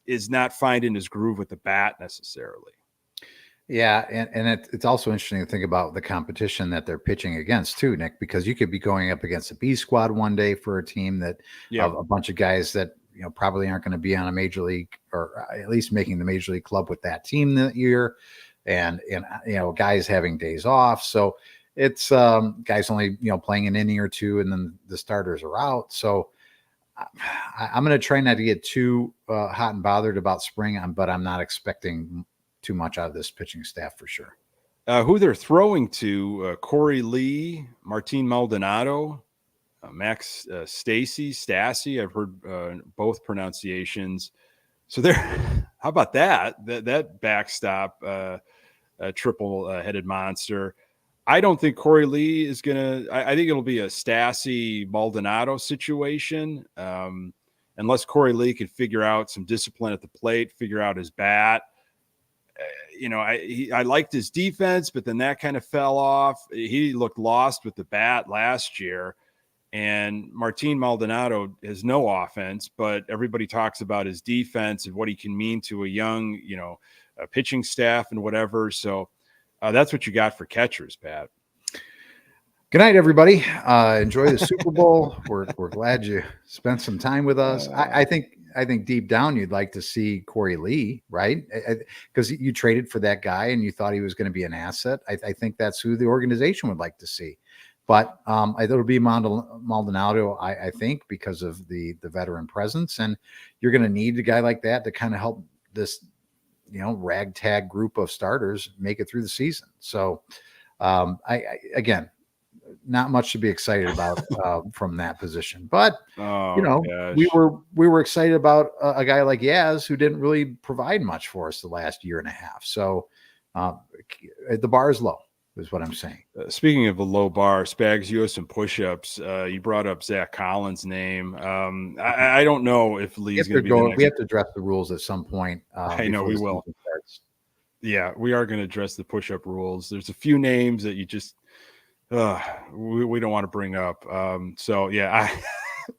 [SPEAKER 1] is not finding his groove with the bat necessarily.
[SPEAKER 2] Yeah, and it's also interesting to think about the competition that they're pitching against too, Nick, because you could be going up against a B squad one day for a team that a bunch of guys that probably aren't going to be on a major league or at least making the major league club with that team that year, and guys having days off. So it's guys only playing an inning or two, and then the starters are out. So I'm going to try not to get too hot and bothered about spring, but I'm not expecting too much out of this pitching staff for sure.
[SPEAKER 1] Who they're throwing to, Corey Lee, Martin Maldonado, Max Stassi. I've heard both pronunciations. So how about that backstop, triple-headed monster? I don't think Corey Lee is going to – I think it'll be a Stassi-Maldonado situation, unless Corey Lee can figure out some discipline at the plate, figure out his bat. I liked his defense, but then that kind of fell off. He looked lost with the bat last year, and Martin Maldonado has no offense, but everybody talks about his defense and what he can mean to a young, pitching staff and whatever. So that's what you got for catchers, Pat.
[SPEAKER 2] Good night, everybody. Enjoy the Super Bowl. We're glad you spent some time with us. I think deep down you'd like to see Corey Lee, right? Because you traded for that guy and you thought he was going to be an asset. I think that's who the organization would like to see. But it'll be Maldonado, I think, because of the veteran presence. And you're going to need a guy like that to kind of help this, ragtag group of starters make it through the season. So again, not much to be excited about from that position, but we were excited about a guy like Yaz, who didn't really provide much for us the last year and a half. So the bar is low. is what I'm saying.
[SPEAKER 1] Speaking of a low bar, Spags, you have some push-ups. You brought up Zach Collins' name. I don't know if Lee's going to be the next.
[SPEAKER 2] We have to address the rules at some point.
[SPEAKER 1] I know we will.
[SPEAKER 2] Starts.
[SPEAKER 1] Yeah, we are going to address the push-up rules. There's a few names that you just we don't want to bring up. So yeah,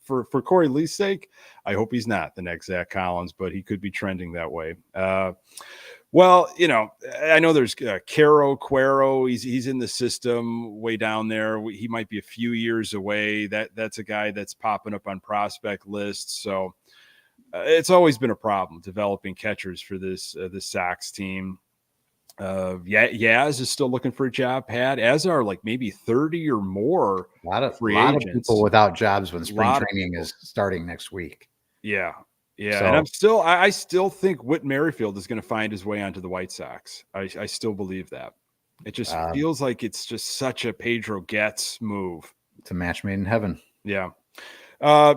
[SPEAKER 1] for Corey Lee's sake, I hope he's not the next Zach Collins, but he could be trending that way. Well, I know there's Cuero. He's in the system way down there. He might be a few years away. That's a guy that's popping up on prospect lists. So it's always been a problem developing catchers for this Sox team. Yaz is still looking for a job, Pat, as are like maybe 30 or more.
[SPEAKER 2] A lot of people without jobs when spring training is starting next week.
[SPEAKER 1] Yeah. So, and I still think Whit Merrifield is going to find his way onto the White Sox. I still believe that. It just feels like it's just such a Pedro Getz move.
[SPEAKER 2] It's a match made in heaven.
[SPEAKER 1] Yeah.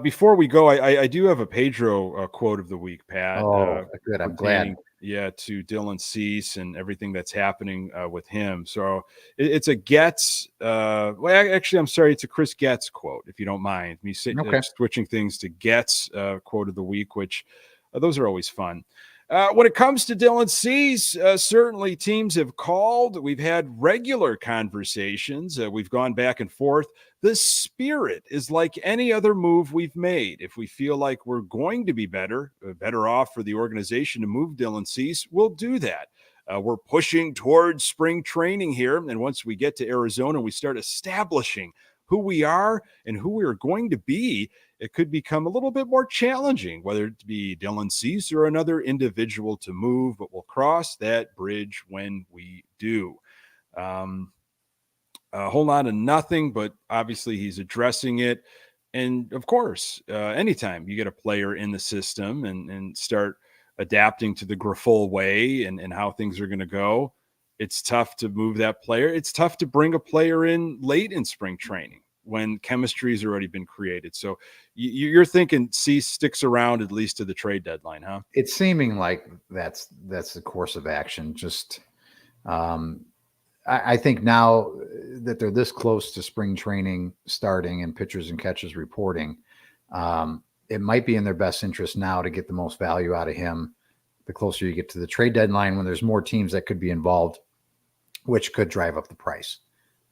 [SPEAKER 1] Before we go, I do have a Pedro quote of the week, Pat.
[SPEAKER 2] Oh, good. I'm glad.
[SPEAKER 1] Yeah, to Dylan Cease and everything that's happening with him. So it's a Getz. Actually, I'm sorry. It's a Chris Getz quote, if you don't mind me switching things to Getz quote of the week, which those are always fun. When it comes to Dylan Cease, certainly teams have called. We've had regular conversations. We've gone back and forth. The spirit is like any other move we've made. If we feel like we're going to be better off for the organization to move Dylan Cease, we'll do that. We're pushing towards spring training here. And once we get to Arizona, we start establishing who we are and who we are going to be. It could become a little bit more challenging, whether it be Dylan Cease or another individual to move, but we'll cross that bridge when we do. A whole lot of nothing, but obviously he's addressing it. And of course, anytime you get a player in the system and start adapting to the Grifol way and how things are going to go, it's tough to move that player. It's tough to bring a player in late in spring training when chemistry has already been created. So you're thinking Cease sticks around at least to the trade deadline, huh?
[SPEAKER 2] It's seeming like that's the course of action. Just I think now that they're this close to spring training starting and pitchers and catchers reporting, it might be in their best interest now to get the most value out of him the closer you get to the trade deadline, when there's more teams that could be involved, which could drive up the price.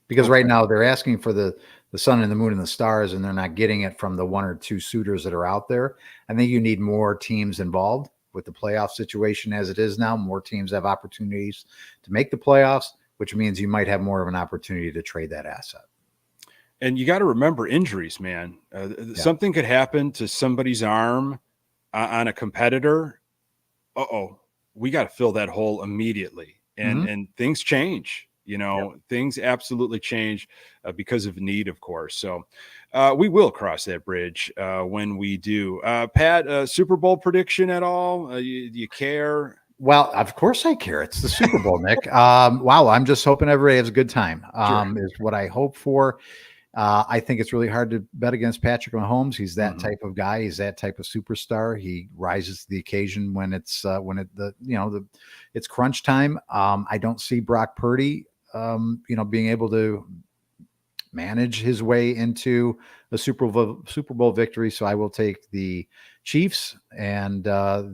[SPEAKER 2] Because right now they're asking for the sun and the moon and the stars, and they're not getting it from the one or two suitors that are out there. I think you need more teams involved with the playoff situation as it is now. More teams have opportunities to make the playoffs, which means you might have more of an opportunity to trade that asset.
[SPEAKER 1] And you got to remember injuries, man. Something could happen to somebody's arm on a competitor. We got to fill that hole immediately. And things change. Things absolutely change because of need, of course. So we will cross that bridge when we do. Pat, Super Bowl prediction at all? Do you care?
[SPEAKER 2] Well, of course I care. It's the Super Bowl, Nick. Wow. I'm just hoping everybody has a good time is what I hope for. I think it's really hard to bet against Patrick Mahomes. He's that type of guy. He's that type of superstar. He rises to the occasion when it's it's crunch time. I don't see Brock Purdy, being able to manage his way into a Super Bowl victory. So I will take the Chiefs, and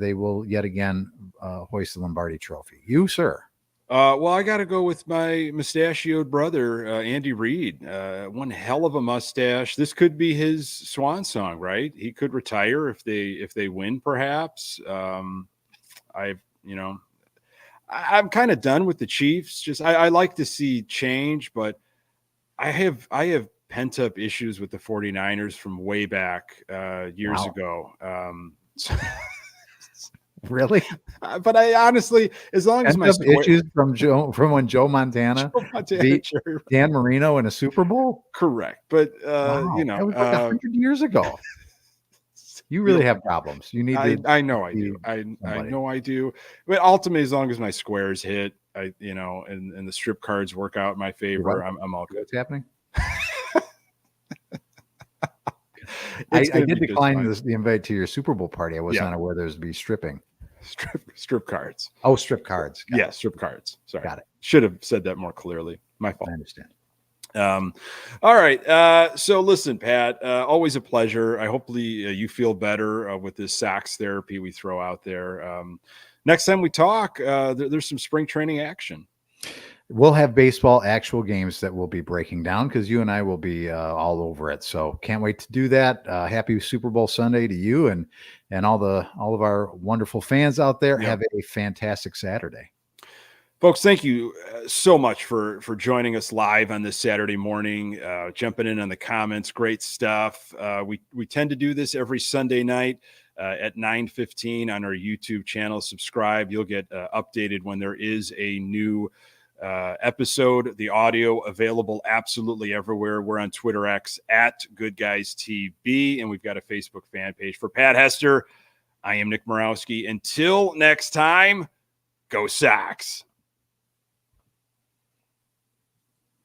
[SPEAKER 2] they will yet again hoist the Lombardi Trophy. You, sir?
[SPEAKER 1] Well, I got to go with my mustachioed brother, Andy Reid. One hell of a mustache. This could be his swan song, right? He could retire if they win, perhaps. I'm kind of done with the Chiefs. Just I like to see change, but I have pent up issues with the 49ers from way back years ago.
[SPEAKER 2] Really?
[SPEAKER 1] But I honestly, as long as my
[SPEAKER 2] issues from when Joe Montana beat Dan Marino in a Super Bowl.
[SPEAKER 1] Correct, but
[SPEAKER 2] that was like 100 years ago. You really have problems. You need.
[SPEAKER 1] I know I do. I know I do. But ultimately, as long as my squares hit, and the strip cards work out in my favor, I'm all good.
[SPEAKER 2] What's happening? I did decline the invite to your Super Bowl party. I was not aware there's be stripping.
[SPEAKER 1] Strip cards.
[SPEAKER 2] Oh, strip cards.
[SPEAKER 1] Got it. Strip cards. Sorry.
[SPEAKER 2] Got it.
[SPEAKER 1] Should have said that more clearly. My fault.
[SPEAKER 2] I understand.
[SPEAKER 1] All right. So listen, Pat, always a pleasure. Hopefully you feel better with this Sox therapy we throw out there. Next time we talk, there's some spring training action.
[SPEAKER 2] We'll have baseball actual games that we'll be breaking down because you and I will be all over it. So can't wait to do that. Happy Super Bowl Sunday to you and all of our wonderful fans out there.
[SPEAKER 1] Yep.
[SPEAKER 2] Have a fantastic Saturday.
[SPEAKER 1] Folks, thank you so much for joining us live on this Saturday morning, jumping in on the comments. Great stuff. We tend to do this every Sunday night at 9:15 on our YouTube channel. Subscribe. You'll get updated when there is a new episode. The audio available absolutely everywhere. We're on Twitter X at Good Guys TV, and we've got a Facebook fan page. For Pat Hester, I am Nick Murawski. Until next time, go Sox.